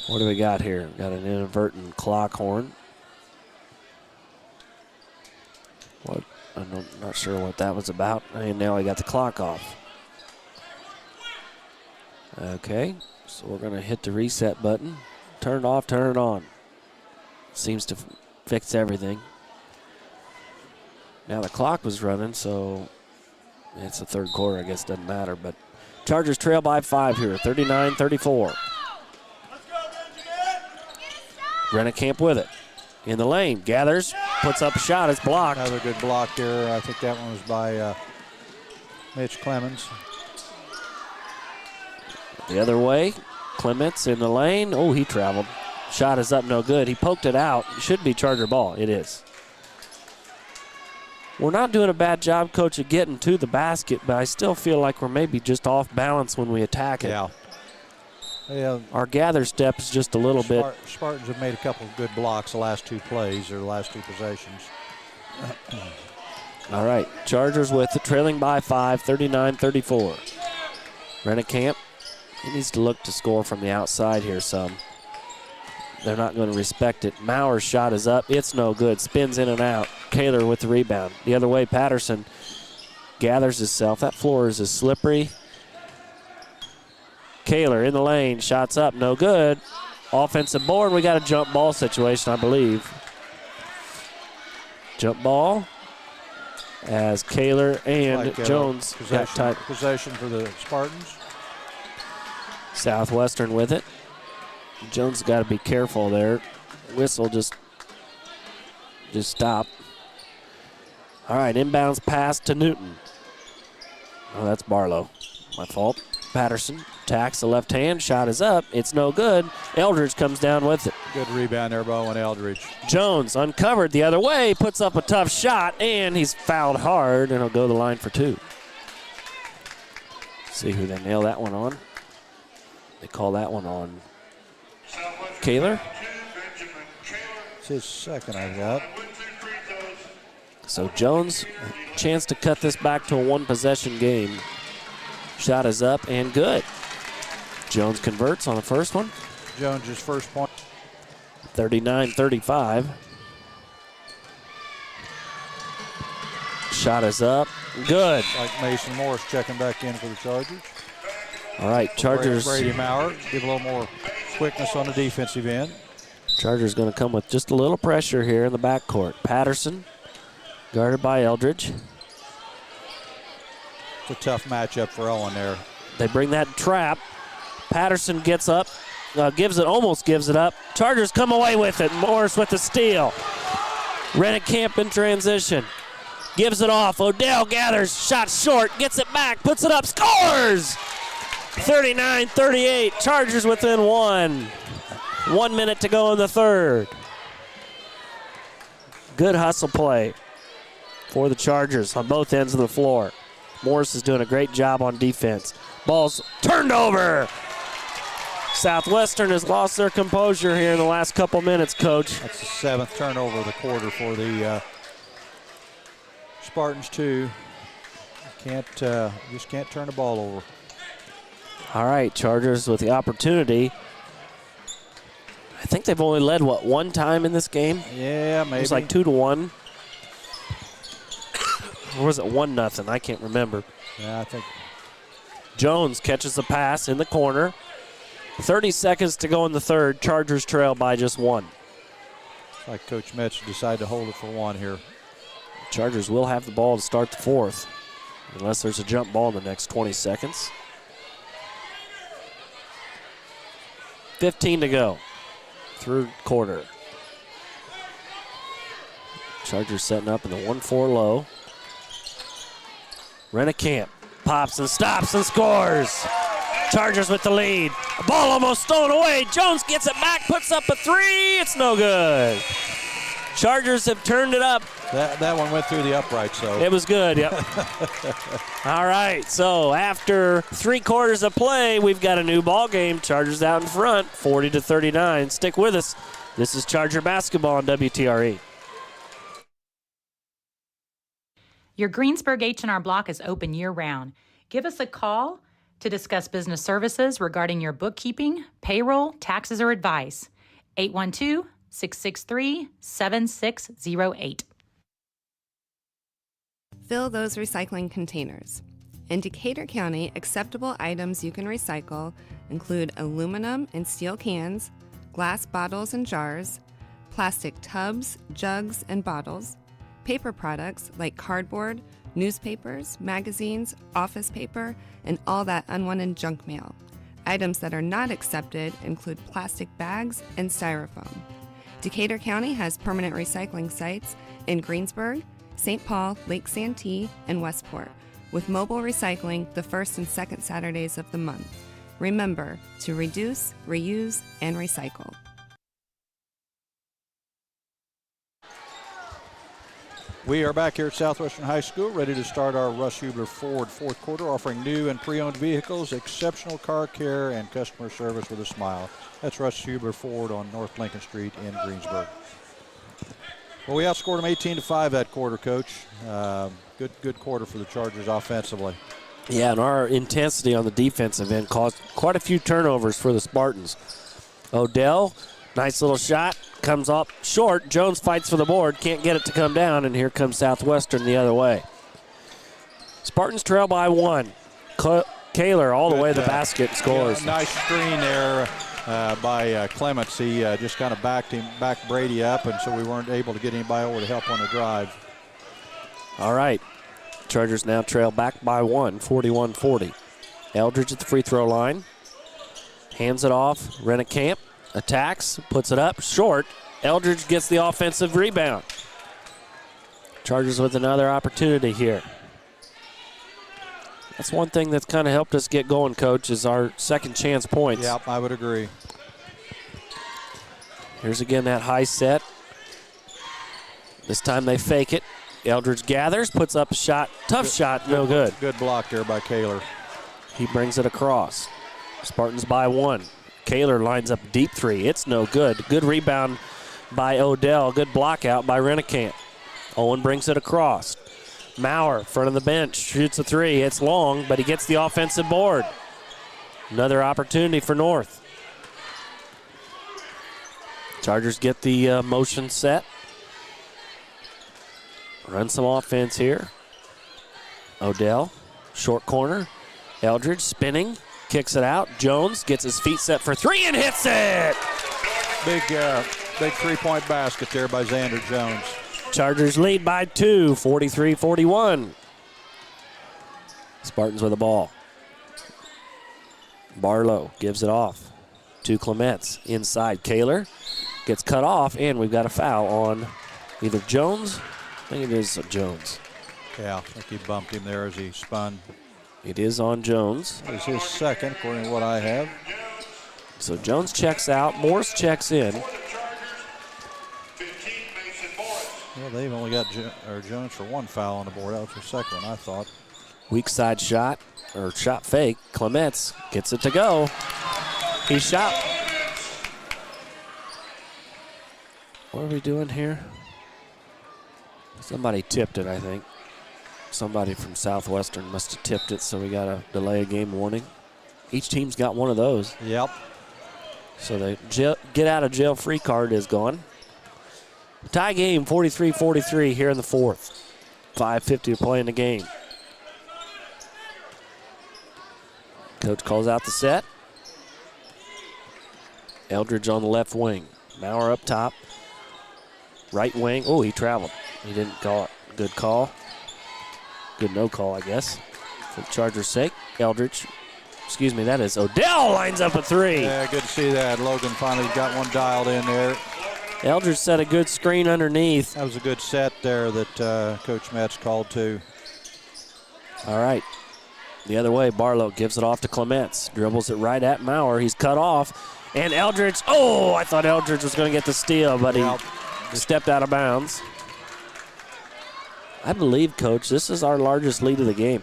What do we got here? Got an inadvertent clock horn. What? I'm not sure what that was about. And now we got the clock off. Okay, so we're going to hit the reset button. Turn it off, turn it on. Seems to fix everything. Now the clock was running, so it's the third quarter. I guess it doesn't matter. But Chargers trail by 5 here, 39-34. Rennekamp with it. In the lane, gathers, puts up a shot, it's blocked. Another good block there. I think that one was by Mitch Clemens. The other way, Clements in the lane. Oh, he traveled. Shot is up, no good. He poked it out. It should be Charger ball. It is. We're not doing a bad job, Coach, of getting to the basket, but I still feel like we're maybe just off balance when we attack it. Yeah. Our gather step is just a little bit. Spartans have made a couple of good blocks the last 2 plays or the last 2 possessions. All right, Chargers with it, trailing by 5, 39-34. Rennekamp, he needs to look to score from the outside here some. They're not going to respect it. Maurer's shot is up. It's no good. Spins in and out. Kaler with the rebound. The other way, Patterson gathers himself. That floor is as slippery. Kaler in the lane. Shots up. No good. Offensive board. We got a jump ball situation, I believe. Jump ball as Kaler and Jones got tight. Possession for the Spartans. Southwestern with it. Jones got to be careful there. Whistle just stop. All right, inbounds pass to Newton. Oh, that's Barlow. My fault. Patterson attacks the left hand. Shot is up. It's no good. Eldridge comes down with it. Good rebound there by Owen Eldridge. Jones uncovered the other way. Puts up a tough shot, and he's fouled hard, and he'll go to the line for 2. See who they nail that one on. They call that one on Kaler. It's his second, I've got. So Jones, chance to cut this back to a one-possession game. Shot is up and good. Jones converts on the first one. Jones' first point. 39-35. Shot is up. Good. Like Mason Morris checking back in for the Chargers. All right, Chargers. Brady Maurer give a little more quickness on the defensive end. Chargers going to come with just a little pressure here in the backcourt. Patterson guarded by Eldridge. It's a tough matchup for Owen there. They bring that trap. Patterson gets up, almost gives it up. Chargers come away with it. Morris with the steal. Rennekamp in transition. Gives it off. Odell gathers, shot short, gets it back, puts it up, scores! 39-38, Chargers within one. 1 minute to go in the third. Good hustle play for the Chargers on both ends of the floor. Morris is doing a great job on defense. Ball's turned over. Southwestern has lost their composure here in the last couple minutes, Coach. That's the 7th turnover of the quarter for the Spartans, too. Just can't turn the ball over. All right, Chargers with the opportunity. I think they've only led, one time in this game? Yeah, maybe. It was like 2-1. Or was it 1-0? I can't remember. Yeah, I think. Jones catches the pass in the corner. 30 seconds to go in the third. Chargers trail by just one. It's like Coach Metz decided to hold it for one here. Chargers will have the ball to start the fourth, unless there's a jump ball in the next 20 seconds. 15 to go through quarter. Chargers setting up in the 1-4 low. Rennekamp pops and stops and scores. Chargers with the lead. A ball almost stolen away. Jones gets it back, puts up a three. It's no good. Chargers have turned it up. That one went through the uprights, so. It was good, yep. All right, so after 3 quarters of play, we've got a new ball game. Chargers out in front, 40-39. Stick with us. This is Charger basketball on WTRE. Your Greensburg H&R Block is open year-round. Give us a call to discuss business services regarding your bookkeeping, payroll, taxes, or advice. 812-663-7608. Fill those recycling containers. In Decatur County, acceptable items you can recycle include aluminum and steel cans, glass bottles and jars, plastic tubs, jugs, and bottles, paper products like cardboard, newspapers, magazines, office paper, and all that unwanted junk mail. Items that are not accepted include plastic bags and styrofoam. Decatur County has permanent recycling sites in Greensburg, St. Paul, Lake Santee, and Westport, with mobile recycling the first and second Saturdays of the month. Remember to reduce, reuse, and recycle. We are back here at Southwestern High School, ready to start our Russ Hubler Ford fourth quarter, offering new and pre-owned vehicles, exceptional car care, and customer service with a smile. That's Russ Hubler Ford on North Lincoln Street in Greensburg. Well, we outscored them 18-5 that quarter, Coach. Good quarter for the Chargers offensively. Yeah, and our intensity on the defensive end caused quite a few turnovers for the Spartans. Odell, nice little shot, comes up short. Jones fights for the board, can't get it to come down, and here comes Southwestern the other way. Spartans trail by one. Kaler all the way to the basket scores. Yeah, nice screen there by Clements. He just kind of backed Brady up, and so we weren't able to get anybody over to help on the drive. All right. Chargers now trail back by one, 41-40. Eldridge at the free throw line. Hands it off. Rennekamp attacks, puts it up, short. Eldridge gets the offensive rebound. Chargers with another opportunity here. That's one thing that's kind of helped us get going, Coach, is our second chance points. Yep, I would agree. Here's again that high set. This time they fake it. Eldridge gathers, puts up a shot. Tough shot, no good. Good block there by Kaler. He brings it across. Spartans by one. Kaler lines up deep three. It's no good. Good rebound by Odell. Good block out by Rennekamp. Owen brings it across. Maurer, front of the bench, shoots a three. It's long, but he gets the offensive board. Another opportunity for North. Chargers get the motion set. Run some offense here. Odell, short corner. Eldridge spinning, kicks it out. Jones gets his feet set for three and hits it. Big 3-point basket there by Xander Jones. Chargers lead by 2, 43-41. Spartans with the ball. Barlow gives it off to Clements. Inside, Kaler gets cut off, and we've got a foul on either Jones. I think it is Jones. Yeah, I think he bumped him there as he spun. It is on Jones. It's his second, according to what I have. So Jones checks out. Morris checks in. Well, they've only got Jones for one foul on the board. That was the second one, I thought. Weak side shot, or shot fake. Clements gets it to go. He shot. What are we doing here? Somebody tipped it, I think. Somebody from Southwestern must have tipped it, so we got a delay of game warning. Each team's got one of those. Yep. So the get out of jail free card is gone. Tie game, 43-43 here in the fourth. 5:50 to play in the game. Coach calls out the set. Eldridge on the left wing. Maurer up top. Right wing. Oh, he traveled. He didn't call it. Good call. Good no call, I guess, for the Chargers' sake. Eldridge, excuse me, that is Odell lines up a three. Yeah, good to see that. Logan finally got one dialed in there. Eldridge set a good screen underneath. That was a good set there that Coach Metz called to. All right. The other way, Barlow gives it off to Clements. Dribbles it right at Maurer. He's cut off. And Eldridge, oh, I thought Eldridge was going to get the steal, but he stepped out of bounds. I believe, Coach, this is our largest lead of the game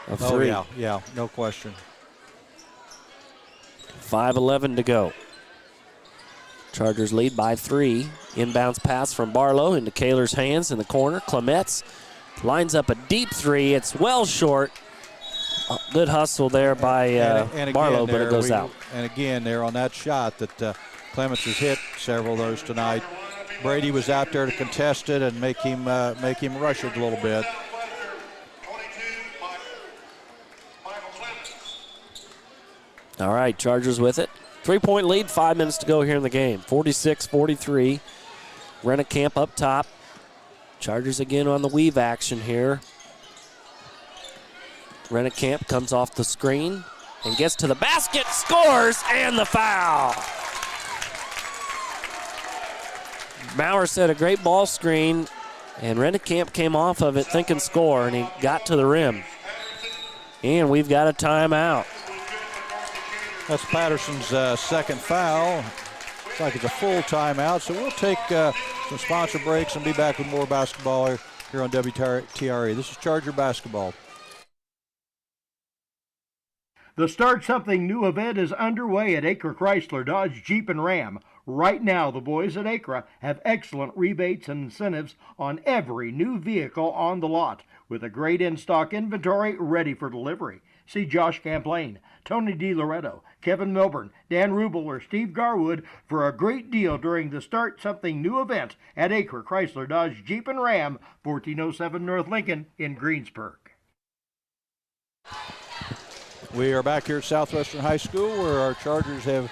of 3. Oh, yeah, no question. 5:11 to go. Chargers lead by 3. Inbounds pass from Barlow into Kaler's hands in the corner. Clements lines up a deep three. It's well short. Good hustle there by and Barlow, but it goes out. And again, there on that shot that Clements has hit several of those tonight. Brady was out there to contest it and make him rush it a little bit. All right, Chargers with it. 3-point lead, 5 minutes to go here in the game. 46-43. Rennekamp up top. Chargers again on the weave action here. Rennekamp comes off the screen and gets to the basket, scores, and the foul. Maurer set a great ball screen, and Rennekamp came off of it thinking score, and he got to the rim. And we've got a timeout. That's Patterson's second foul. Looks like it's a full timeout, so we'll take some sponsor breaks and be back with more basketball here on WTRE. This is Charger Basketball. The Start Something New event is underway at Acre Chrysler Dodge Jeep and Ram. Right now, the boys at Acre have excellent rebates and incentives on every new vehicle on the lot, with a great in-stock inventory ready for delivery. See Josh Camplain, Tony DiLoretto, Kevin Milburn, Dan Rubel, or Steve Garwood for a great deal during the Start Something New event at Acre Chrysler Dodge Jeep and Ram, 1407 North Lincoln in Greensburg. We are back here at Southwestern High School where our Chargers have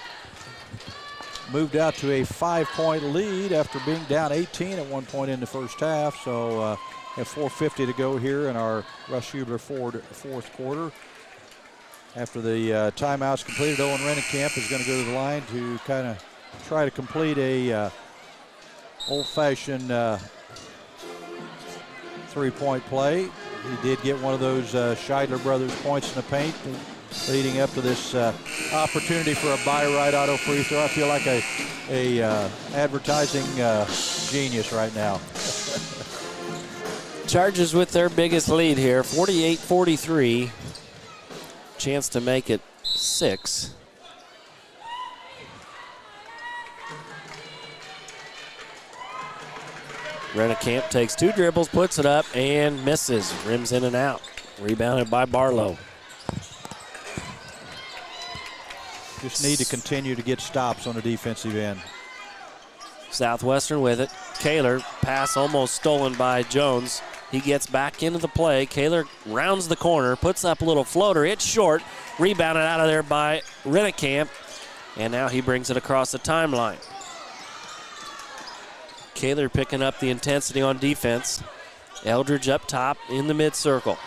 moved out to a 5-point lead after being down 18 at one point in the first half. So have 4:50 to go here in our Russ Hubler fourth quarter. After the timeout's completed, Owen Rennekamp is going to go to the line to kind of try to complete a old-fashioned 3-point play. He did get one of those Scheidler brothers points in the paint leading up to this opportunity for a buy-right auto free throw. I feel like a advertising genius right now. Chargers with their biggest lead here, 48-43. Chance to make it 6. Rennekamp takes 2 dribbles, puts it up, and misses. Rims in and out. Rebounded by Barlow. Just need to continue to get stops on the defensive end. Southwestern with it. Kaler, pass almost stolen by Jones. He gets back into the play. Kaler rounds the corner, puts up a little floater. It's short. Rebounded out of there by Rennekamp. And now he brings it across the timeline. Kaler picking up the intensity on defense. Eldridge up top in the mid-circle.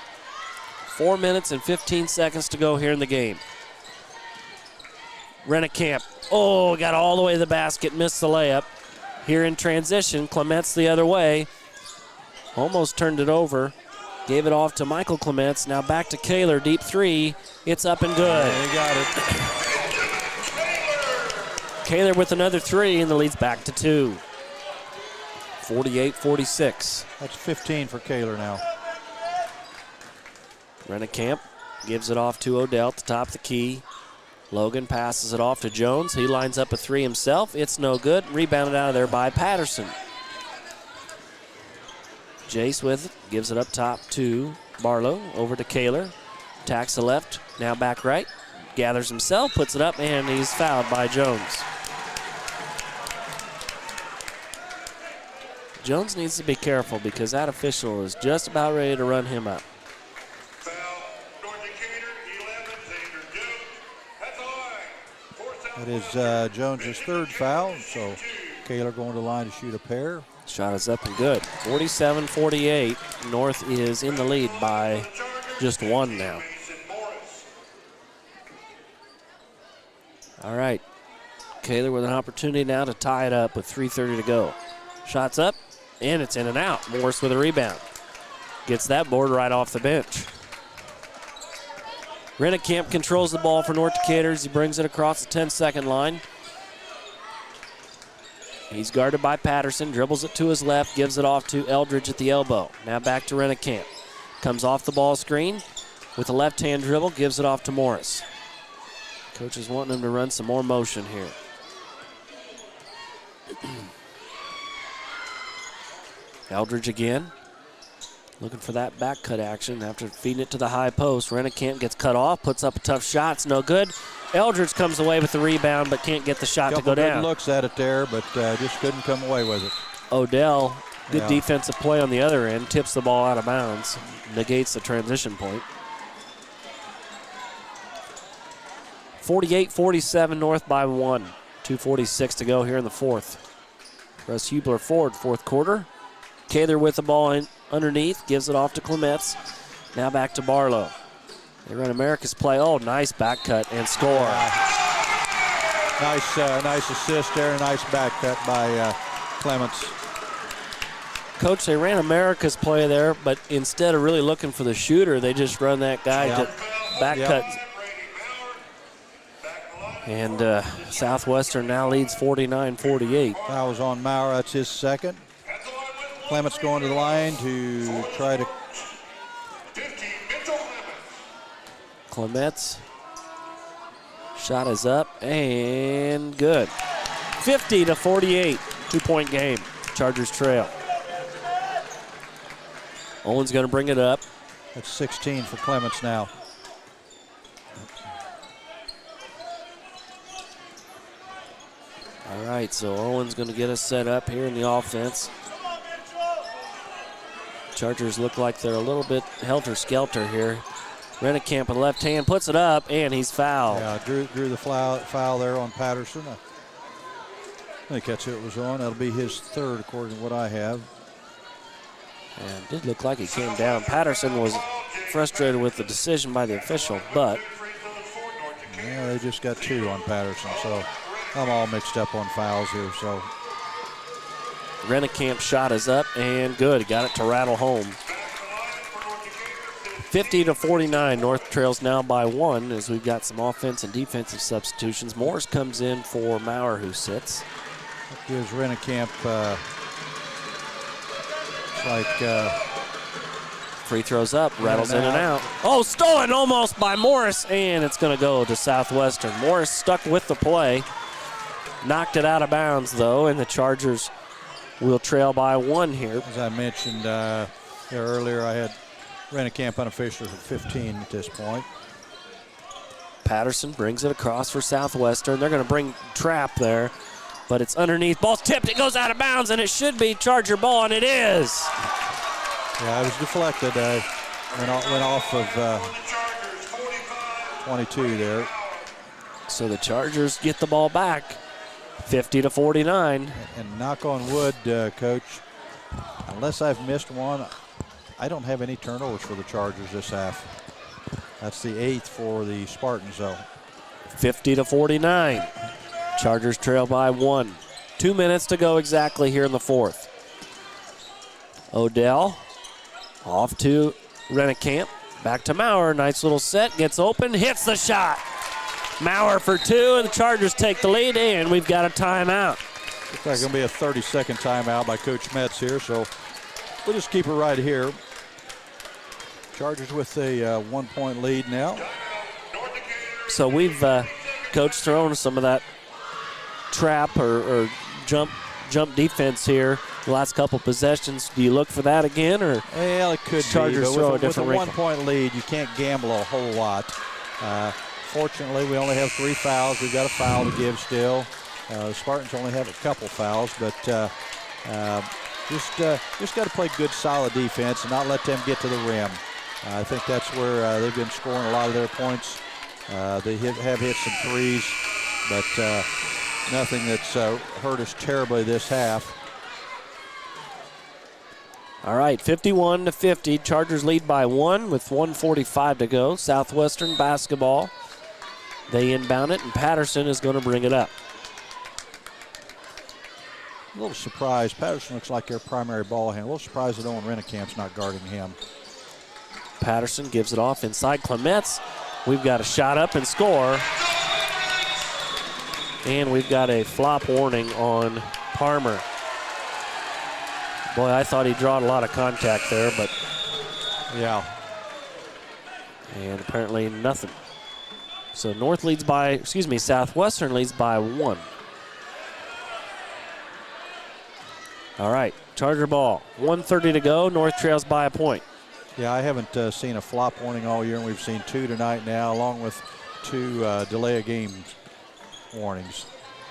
4 minutes and 15 seconds to go here in the game. Rennekamp, got all the way to the basket, missed the layup. Here in transition, Clements the other way. Almost turned it over. Gave it off to Michael Clements. Now back to Kaler, deep 3. It's up and good. Yeah, he got it. Kaler with another 3, and the lead's back to 2. 48-46. That's 15 for Kaler now. Rennekamp gives it off to Odell at the top of the key. Logan passes it off to Jones. He lines up a 3 himself. It's no good. Rebounded out of there by Patterson. Jace with it. Gives it up top to Barlow. Over to Kaler. Tacks the left. Now back right. Gathers himself. Puts it up. And he's fouled by Jones. Jones needs to be careful because that official is just about ready to run him up. That is Jones' 3rd foul, so Kaler going to the line to shoot a pair. Shot is up and good. 47-48. North is in the lead by just 1 now. All right. Kaler with an opportunity now to tie it up with 3:30 to go. Shots up, and it's in and out. Morris with a rebound. Gets that board right off the bench. Rennekamp controls the ball for North Decatur as he brings it across the 10-second line. He's guarded by Patterson, dribbles it to his left, gives it off to Eldridge at the elbow. Now back to Rennekamp. Comes off the ball screen with a left-hand dribble, gives it off to Morris. Coach is wanting him to run some more motion here. Eldridge again. Looking for that back cut action after feeding it to the high post. Rennekamp gets cut off, puts up a tough shot. It's no good. Eldridge comes away with the rebound, but can't get the shot to go down. Good looks at it there, but just couldn't come away with it. Odell, good defensive play on the other end, tips the ball out of bounds, negates the transition point. 48-47 North by 1. 2:46 to go here in the 4th. Russ Hubler forward, 4th quarter. Kaler with the ball in underneath, gives it off to Clements. Now back to Barlow. They run America's play. Oh, nice back cut and score. Nice assist there, nice back cut by Clements. Coach, they ran America's play there, but instead of really looking for the shooter, they just run that guy to back cut. And Southwestern now leads 49-48. Foul was on Maurer. That's his 2nd. Clements going to the line to try to. Clements. Shot is up and good. 50-48. 2-point game. Chargers trail. Owen's going to bring it up. That's 16 for Clements now. All right, so Owen's going to get us set up here in the offense. Chargers look like they're a little bit helter-skelter here. Rennekamp with the left hand puts it up, and he's fouled. Yeah, drew the foul there on Patterson. I think that's who it was on. That'll be his 3rd, according to what I have. And it did look like he came down. Patterson was frustrated with the decision by the official, but yeah, they just got 2 on Patterson, so I'm all mixed up on fouls here. So Rennecamp's shot is up and good. Got it to rattle home. 50-49. North trails now by 1 as we've got some offense and defensive substitutions. Morris comes in for Maurer, who sits. That gives Rennekamp free throws up, rattles in and out. Oh, stolen almost by Morris, and it's going to go to Southwestern. Morris stuck with the play. Knocked it out of bounds, though, and the Chargers will trail by 1 here. As I mentioned earlier, I had Rennicamp unofficial at 15 at this point. Patterson brings it across for Southwestern. They're going to bring trap there, but it's underneath. Ball's tipped. It goes out of bounds, and it should be Charger ball, and it is. Yeah, it was deflected. Went off of 22 there. So the Chargers get the ball back, 50-49. And knock on wood, Coach, unless I've missed one, I don't have any turnovers for the Chargers this half. That's the 8th for the Spartans, though. 50-49. Chargers trail by 1. 2 minutes to go exactly here in the 4th. Odell off to Rennicamp. Back to Maurer. Nice little set. Gets open. Hits the shot. Maurer for 2, and the Chargers take the lead, and we've got a timeout. Looks like going to be a 30-second timeout by Coach Metz here, so we'll just keep it right here. Chargers with a 1-point lead now. So we've, Coach, thrown some of that trap or jump defense here the last couple possessions. Do you look for that again, or well, it could Chargers be, throw but with a wrinkle? 1-point lead, you can't gamble a whole lot. Fortunately, we only have 3 fouls. We've got a foul to give still. The Spartans only have a couple fouls, but just got to play good, solid defense and not let them get to the rim. I think that's where they've been scoring a lot of their points. They have hit some threes, but nothing that's hurt us terribly this half. All right, 51-50. Chargers lead by 1 with 1:45 to go. Southwestern basketball. They inbound it, and Patterson is going to bring it up. A little surprised. Patterson looks like their primary ball handler. A little surprised that Owen Rennecamp's not guarding him. Patterson gives it off inside Clements. We've got a shot up and score. And we've got a flop warning on Palmer. Boy, I thought he drawed a lot of contact there, but yeah. And apparently nothing. So Southwestern leads by 1. All right, Charger ball. 1:30 to go. North trails by a point. Yeah, I haven't seen a flop warning all year, and we've seen 2 tonight now, along with 2 delay of game warnings.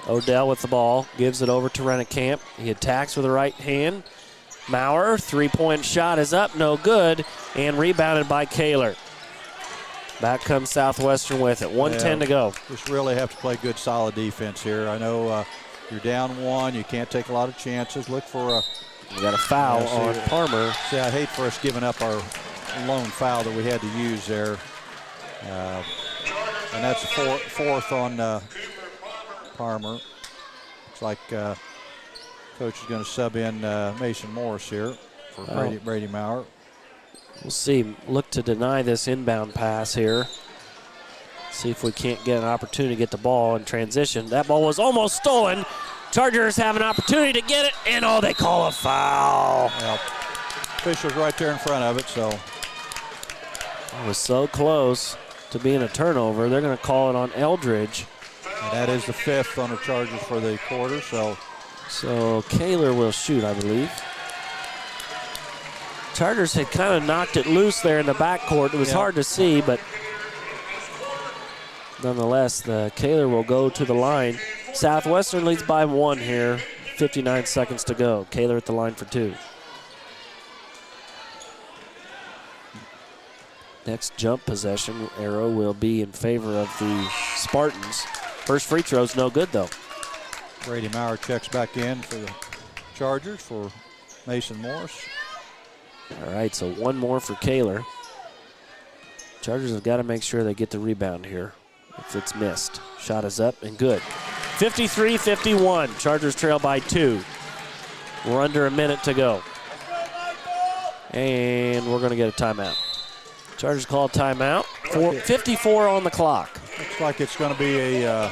Odell with the ball, gives it over to Rennicamp. He attacks with the right hand. Maurer, 3-point shot is up, no good, and rebounded by Kaler. Back comes Southwestern with it. 1:10 to go. Just really have to play good, solid defense here. I know you're down 1. You can't take a lot of chances. Look for a... We got a foul on Palmer. See, I'd hate for us giving up our lone foul that we had to use there. And that's the 4th on Palmer. Looks like Coach is going to sub in Mason Morris here for Brady Maurer. We'll see. Look to deny this inbound pass here. See if we can't get an opportunity to get the ball in transition. That ball was almost stolen. Chargers have an opportunity to get it, and they call a foul. Well, official's right there in front of it, so. It was so close to being a turnover. They're going to call it on Eldridge. And that is the 5th on the Chargers for the quarter, so. So Kaler will shoot, I believe. Chargers had kind of knocked it loose there in the backcourt. It was hard to see, but nonetheless, the Kaler will go to the line. Southwestern leads by 1 here. 59 seconds to go. Kaler at the line for 2. Next jump possession arrow will be in favor of the Spartans. First free throw's no good, though. Brady Maurer checks back in for the Chargers for Mason Morris. All right, so 1 more for Kaler. Chargers have got to make sure they get the rebound here if it's missed. Shot is up and good. 53-51. Chargers trail by 2. We're under a minute to go. And we're going to get a timeout. Chargers call a timeout. 54 on the clock. Looks like it's going to be a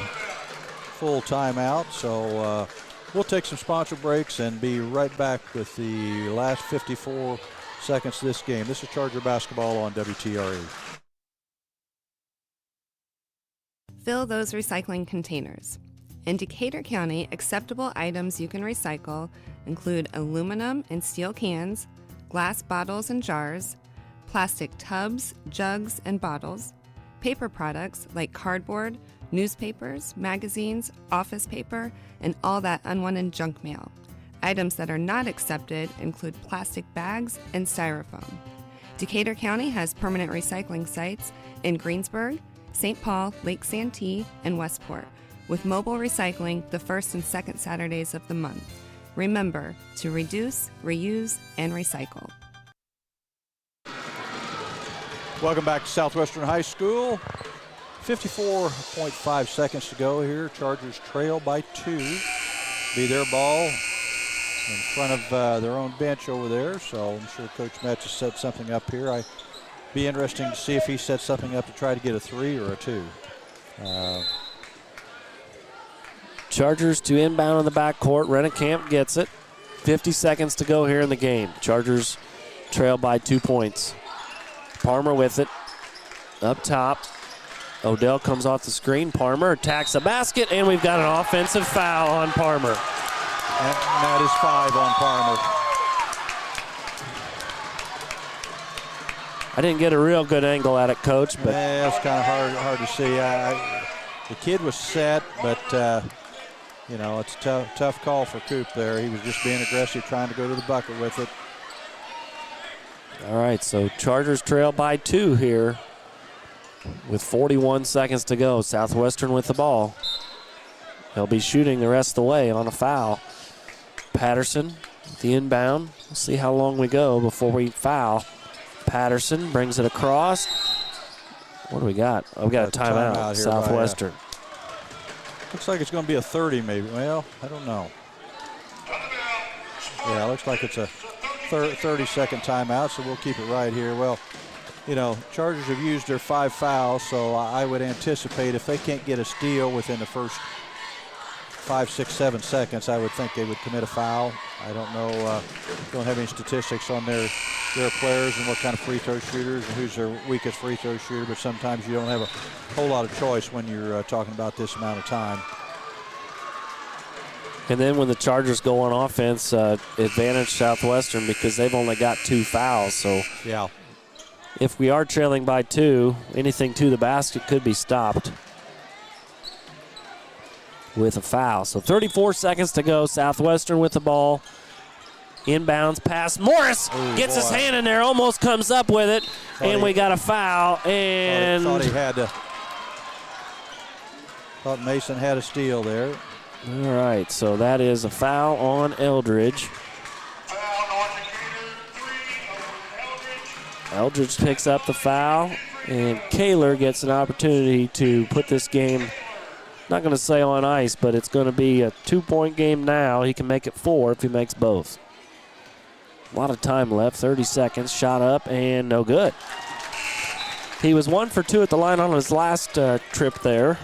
full timeout. So we'll take some sponsor breaks and be right back with the last 54 seconds of this game. This is Charger basketball on WTRE. Fill those recycling containers. In Decatur County, acceptable items you can recycle include aluminum and steel cans, glass bottles and jars, plastic tubs, jugs, and bottles, paper products like cardboard, newspapers, magazines, office paper, and all that unwanted junk mail. Items that are not accepted include plastic bags and styrofoam. Decatur County has permanent recycling sites in Greensburg, St. Paul, Lake Santee, and Westport, with mobile recycling the first and second Saturdays of the month. Remember to reduce, reuse, and recycle. Welcome back to Southwestern High School. 54.5 seconds to go here. Chargers trail by 2. Be their ball in front of their own bench over there, so I'm sure Coach Metz has set something up here. I'd be interesting to see if he sets something up to try to get a 3 or a 2. Chargers to inbound on the backcourt. Rennekamp gets it. 50 seconds to go here in the game. Chargers trail by 2 points. Parmer with it. Up top. Odell comes off the screen. Parmer attacks the basket, and we've got an offensive foul on Parmer. And that is 5 on Parmer. I didn't get a real good angle at it, Coach. But yeah, it's kind of hard to see. The kid was set, but you know, it's a tough call for Coop there. He was just being aggressive, trying to go to the bucket with it. All right, so Chargers trail by 2 here with 41 seconds to go. Southwestern with the ball. They'll be shooting the rest of the way on a foul. Patterson, the inbound. We'll see how long we go before we foul. Patterson brings it across. What do we got? Oh, we got a timeout. Southwestern. Looks like it's going to be a 30 maybe. Well, I don't know. Yeah, looks like it's a 30-second timeout, so we'll keep it right here. Well, you know, Chargers have used their 5 fouls, so I would anticipate if they can't get a steal within the first 5, 6, 7 seconds, I would think they would commit a foul. I don't know, don't have any statistics on their players and what kind of free throw shooters and who's their weakest free throw shooter, but sometimes you don't have a whole lot of choice when you're talking about this amount of time. And then when the Chargers go on offense, advantage Southwestern because they've only got 2 fouls. So yeah, if we are trailing by 2, anything to the basket could be stopped with a foul. So 34 seconds to go. Southwestern with the ball. Inbounds pass. Morris gets his hand in there, almost comes up with it, and we got a foul. And thought Mason had a steal there. All right, so that is a foul on Eldridge. Eldridge picks up the foul, and Kaler gets an opportunity to put this game, not going to say on ice, but it's going to be a 2-point game now. He can make it 4 if he makes both. A lot of time left, 30 seconds, shot up, and no good. He was 1 for 2 at the line on his last trip there.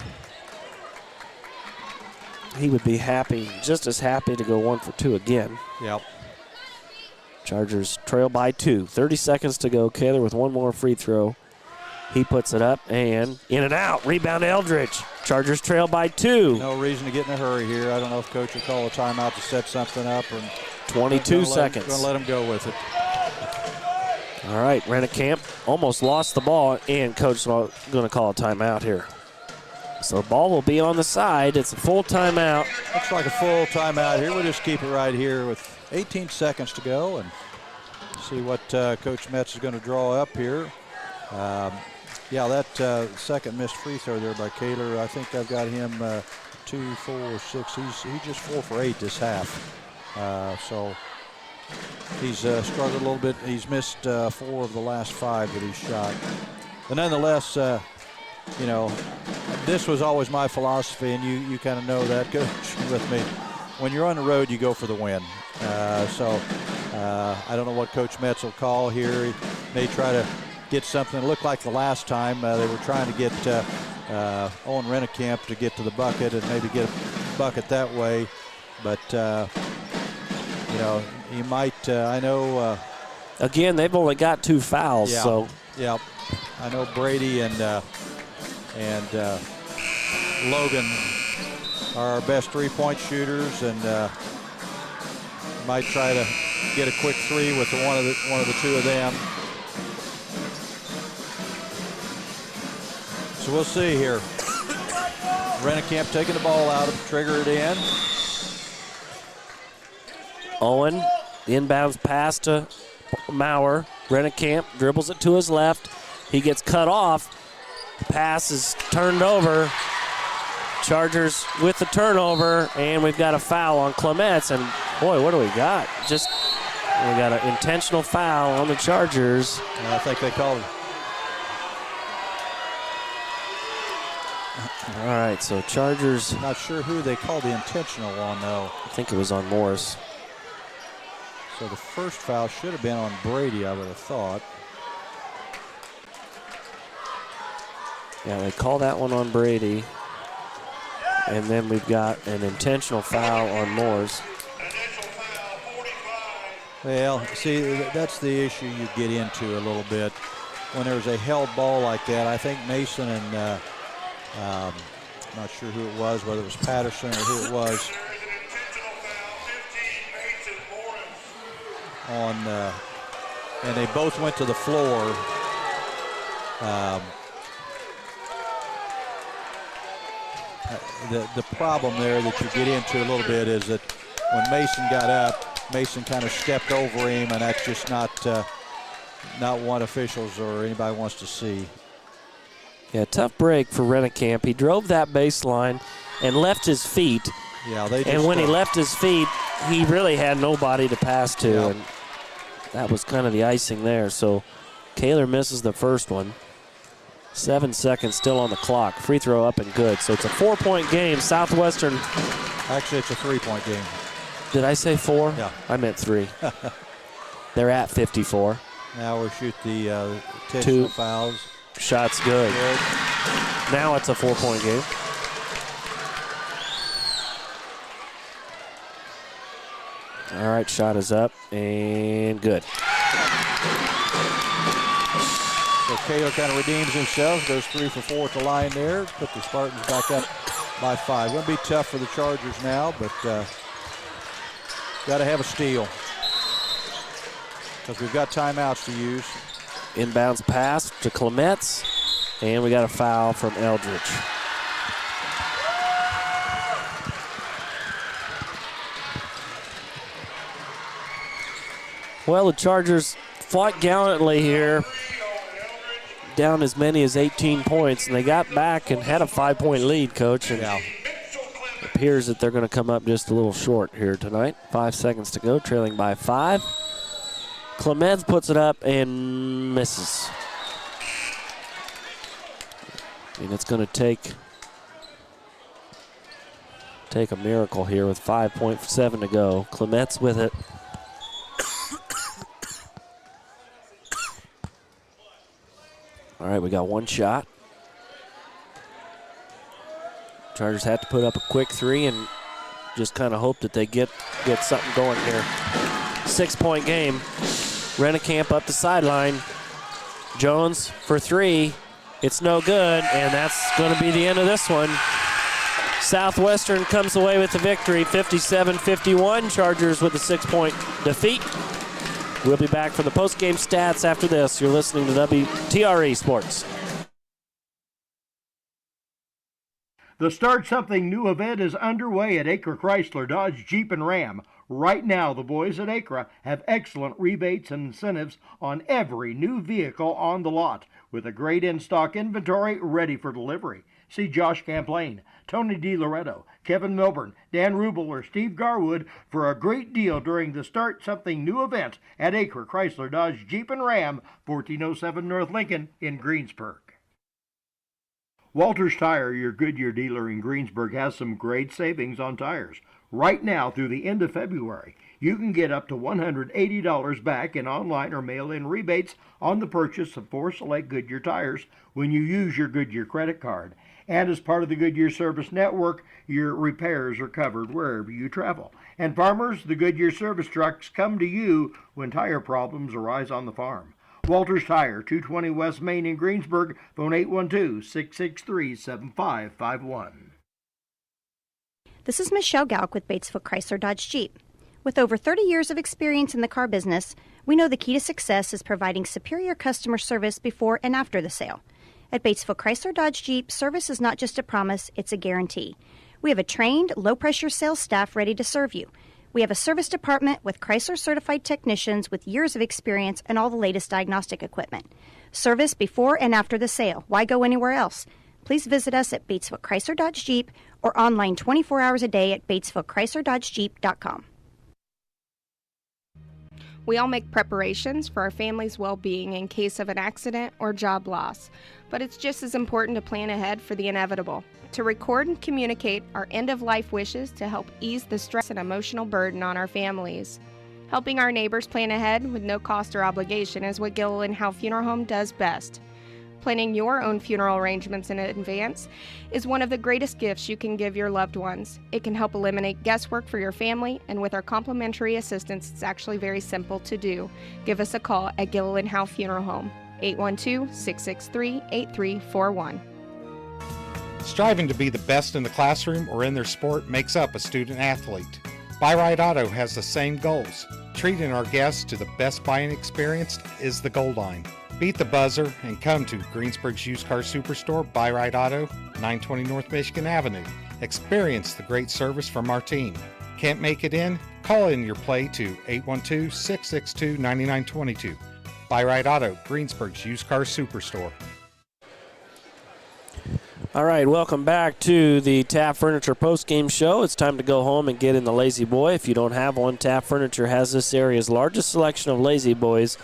He would be happy, just as happy to go 1 for 2 again. Yep. Chargers trail by 2. 30 seconds to go. Kaler with 1 more free throw. He puts it up and in and out. Rebound to Eldridge. Chargers trail by 2. No reason to get in a hurry here. I don't know if Coach will call a timeout to set something up. Or 22 seconds. Going to let him go with it. All right, Rennekamp almost lost the ball, and Coach is going to call a timeout here. So the ball will be on the side. It's a full timeout. Looks like a full timeout here. We'll just keep it right here with 18 seconds to go and see what Coach Metz is going to draw up here. Yeah, that second missed free throw there by Kaler, I think I've got him 2, 4, 6. He's just 4 for 8 this half. So he's struggled a little bit. He's missed 4 of the last 5 that he's shot. But nonetheless, you know, this was always my philosophy, and you kind of know that, Coach, with me. When you're on the road, you go for the win. So I don't know what Coach Metz will call here. He may try to get something. It looked like the last time they were trying to get Owen Rennekamp to get to the bucket and maybe get a bucket that way. But, you know, he might, I know. Again, they've only got 2 fouls. Yeah, so. Yeah, I know Brady and Logan are our best three-point shooters, and might try to get a quick three with one of the two of them. So we'll see here. Rennekamp taking the ball out, trigger it in. Owen, the inbounds pass to Maurer. Rennekamp dribbles it to his left. He gets cut off. Pass is turned over. Chargers with the turnover, and we've got a foul on Clements. And boy, what do we got? We got an intentional foul on the Chargers. I think they called it. All right, so Chargers. Not sure who they called the intentional on, though. I think it was on Morris. So the first foul should have been on Brady, I would have thought. Yeah, they call that one on Brady. And then we've got an intentional foul on Morris. Well, see, that's the issue you get into a little bit. When there's a held ball like that, I think Mason and I'm not sure who it was, whether it was Patterson or who it was. And they both went to the floor. The problem there that you get into a little bit is that when Mason got up, Mason kind of stepped over him, and that's just not what officials or anybody wants to see. Yeah, tough break for Rennekamp. He drove that baseline and left his feet. Yeah, they just, and when he left his feet, he really had nobody to pass to, yeah. And that was kind of the icing there. So Kaler misses the first one. 7 seconds still on the clock. Free throw up and good. So it's a 4-point game. Southwestern. Actually, it's a 3-point game. Did I say 4? Yeah. I meant 3. They're at 54. Now we'll shoot the intentional fouls. Shot's good. Now it's a 4-point game. All right, shot is up and good. So Kaler kind of redeems himself, goes 3 for 4 at the line there, put the Spartans back up by 5. Going to be tough for the Chargers now, but got to have a steal because we've got timeouts to use. Inbounds pass to Clements, and we got a foul from Eldridge. Well, the Chargers fought gallantly here, down as many as 18 points, and they got back and had a 5-point lead, Coach. And it appears that they're going to come up just a little short here tonight. 5 seconds to go, trailing by 5. Clements puts it up and misses. And it's going to take a miracle here with 5.7 to go. Clements with it. All right, we got one shot. Chargers have to put up a quick 3 and just kind of hope that they get something going here. 6-point game. Rennekamp up the sideline. Jones for 3. It's no good, and that's going to be the end of this one. Southwestern comes away with the victory, 57-51. Chargers with a 6-point defeat. We'll be back for the post-game stats after this. You're listening to WTRE Sports. The Start Something New event is underway at Acre Chrysler Dodge Jeep and Ram. Right now, the boys at Acre have excellent rebates and incentives on every new vehicle on the lot, with a great in-stock inventory ready for delivery. See Josh Camplain, Tony DiLoretto, Kevin Milburn, Dan Rubel, or Steve Garwood for a great deal during the Start Something New event at Acre Chrysler Dodge Jeep and Ram, 1407 North Lincoln in Greensburg. Walters Tire, your Goodyear dealer in Greensburg, has some great savings on tires. Right now through the end of February, you can get up to $180 back in online or mail-in rebates on the purchase of 4 select Goodyear tires when you use your Goodyear credit card. And as part of the Goodyear Service Network, your repairs are covered wherever you travel. And farmers, the Goodyear service trucks come to you when tire problems arise on the farm. Walters Tire, 220 West Main in Greensburg, phone 812-663-7551. This is Michelle Galk with Batesville Chrysler Dodge Jeep. With over 30 years of experience in the car business, we know the key to success is providing superior customer service before and after the sale. At Batesville Chrysler Dodge Jeep, service is not just a promise, it's a guarantee. We have a trained, low-pressure sales staff ready to serve you. We have a service department with Chrysler-certified technicians with years of experience and all the latest diagnostic equipment. Service before and after the sale. Why go anywhere else? Please visit us at Batesville Chrysler Dodge Jeep or online 24 hours a day at BatesvilleChryslerDodgeJeep.com. We all make preparations for our family's well-being in case of an accident or job loss, but it's just as important to plan ahead for the inevitable, to record and communicate our end-of-life wishes to help ease the stress and emotional burden on our families. Helping our neighbors plan ahead with no cost or obligation is what Gilliland Howe Funeral Home does best. Planning your own funeral arrangements in advance is one of the greatest gifts you can give your loved ones. It can help eliminate guesswork for your family, and with our complimentary assistance, it's actually very simple to do. Give us a call at Gilliland Howe Funeral Home, 812-663-8341. Striving to be the best in the classroom or in their sport makes up a student athlete. Buy-Right Auto has the same goals. Treating our guests to the best buying experience is the goal line. Beat the buzzer and come to Greensburg's Used Car Superstore, Buy-Right Auto, 920 North Michigan Avenue. Experience the great service from our team. Can't make it in? Call in your play to 812-662-9922. Buy-Right Auto, Greensburg's Used Car Superstore. All right, welcome back to the Taft Furniture Postgame Show. It's time to go home and get in the Lazy Boy. If you don't have one, Taft Furniture has this area's largest selection of Lazy Boys.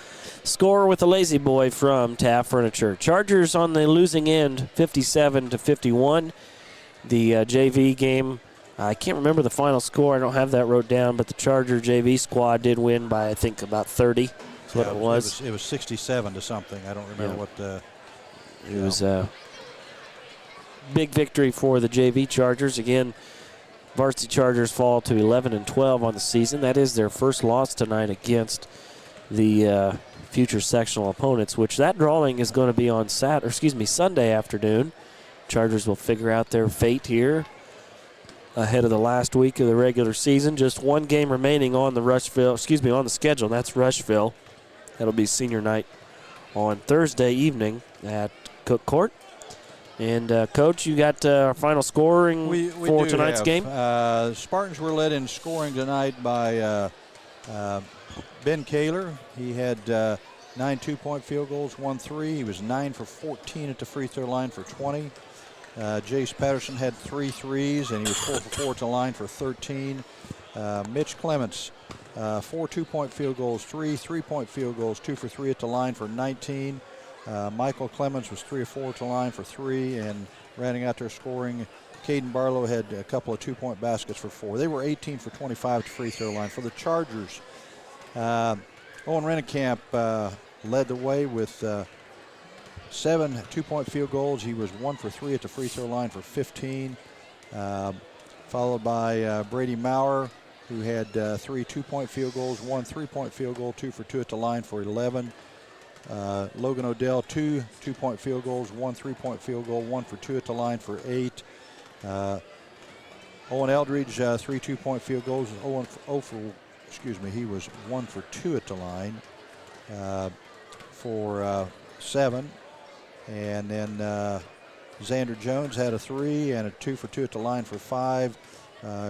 Score with a Lazy Boy from Taft Furniture. Chargers on the losing end, 57-51. The JV game, I can't remember the final score. I don't have that wrote down, but the Charger JV squad did win by, I think, about 30. That's what it was. It was 67 to something. I don't remember what. It was a big victory for the JV Chargers. Again, varsity Chargers fall to 11-12 on the season. That is their first loss tonight against the future sectional opponents, which that drawing is going to be on Sunday afternoon. Chargers will figure out their fate here ahead of the last week of the regular season. Just one game remaining on the on the schedule. That's Rushville. That'll be senior night on Thursday evening at Cook Court. And, Coach, you got our final scoring for tonight's game? Spartans were led in scoring tonight by Ben Kaler. He had 9 2-point field goals, 1 3. He was 9 for 14 at the free throw line for 20. Jace Patterson had 3 threes, and he was 4 for 4 at the line for 13. Mitch Clements, 4 2-point field goals, 3 3-point field goals, 2 for 3 at the line for 19. Michael Clemens was 3 of 4 at the line for 3, and rounding out their scoring, Caden Barlow had a couple of 2-point baskets for 4. They were 18 for 25 at the free throw line. For the Chargers, Owen Rennekamp led the way with 7 2-point field goals. He was 1 for 3 at the free throw line for 15, followed by Brady Maurer, who had 3 2-point field goals, 1 3-point field goal, 2 for 2 at the line for 11. Logan Odell, 2 2-point field goals, 1 3-point field goal, 1 for 2 at the line for 8. Owen Eldridge, 3 2-point field goals. He was 1 for 2 at the line for 7. And then Xander Jones had a 3 and a 2 for 2 at the line for 5.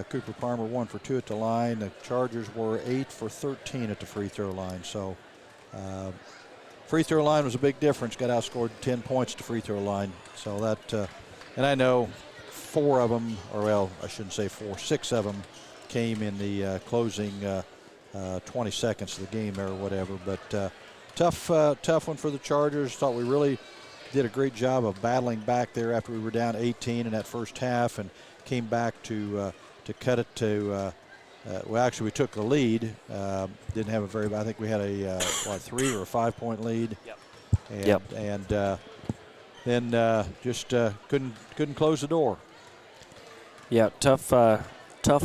Cooper Palmer 1 for 2 at the line. The Chargers were 8 for 13 at the free throw line. So free throw line was a big difference. Got outscored 10 points at the free throw line. So that, and I know 4 of them, or well, I shouldn't say 4, 6 of them came in the closing 20 seconds of the game or whatever. But tough one for the Chargers. Thought we really did a great job of battling back there after we were down 18 in that first half, and came back to cut it to. Well, actually, we took the lead. Didn't have a very. I think we had a 3 or a 5-point lead. Yep. And then just couldn't close the door. Yeah, tough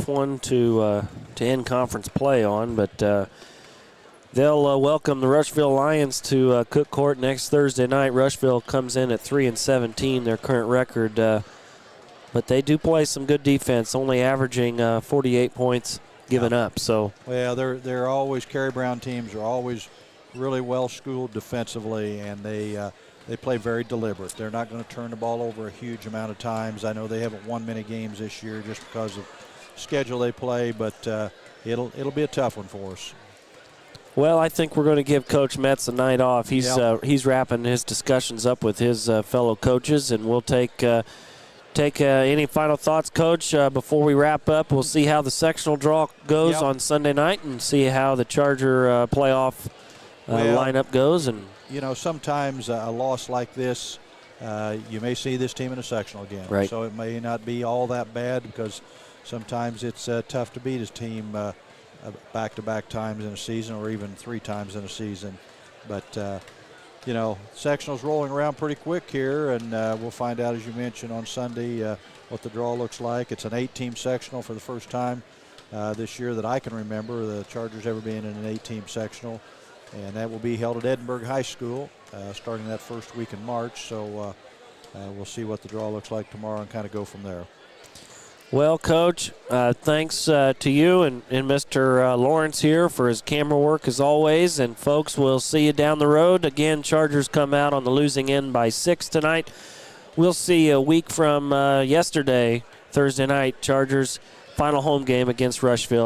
one to end conference play on, but they'll welcome the Rushville Lions to Cook Court next Thursday night. Rushville comes in at 3-17. Their current record But they do play some good defense, only averaging 48 points given up. So, well, they're always, Kerry Brown teams are always really well schooled defensively, and they play very deliberate. They're not going to turn the ball over a huge amount of times. I know they haven't won many games this year just because of schedule they play, but it'll be a tough one for us. Well, I think we're going to give Coach Metz a night off. He's wrapping his discussions up with his fellow coaches, and we'll take any final thoughts, Coach, before we wrap up. We'll see how the sectional draw goes on Sunday night and see how the Charger playoff lineup goes. And sometimes a loss like this, you may see this team in a sectional again. Right. So it may not be all that bad because sometimes it's tough to beat his team back-to-back times in a season or even 3 times in a season. But, sectional's rolling around pretty quick here, and we'll find out, as you mentioned, on Sunday what the draw looks like. It's an 8-team sectional for the first time this year that I can remember, the Chargers ever being in an 8-team sectional. And that will be held at Edinburgh High School starting that first week in March. So we'll see what the draw looks like tomorrow and kind of go from there. Well, Coach, thanks to you and Mr. Lawrence here for his camera work as always. And, folks, we'll see you down the road. Again, Chargers come out on the losing end by 6 tonight. We'll see you a week from yesterday, Thursday night, Chargers final home game against Rushville.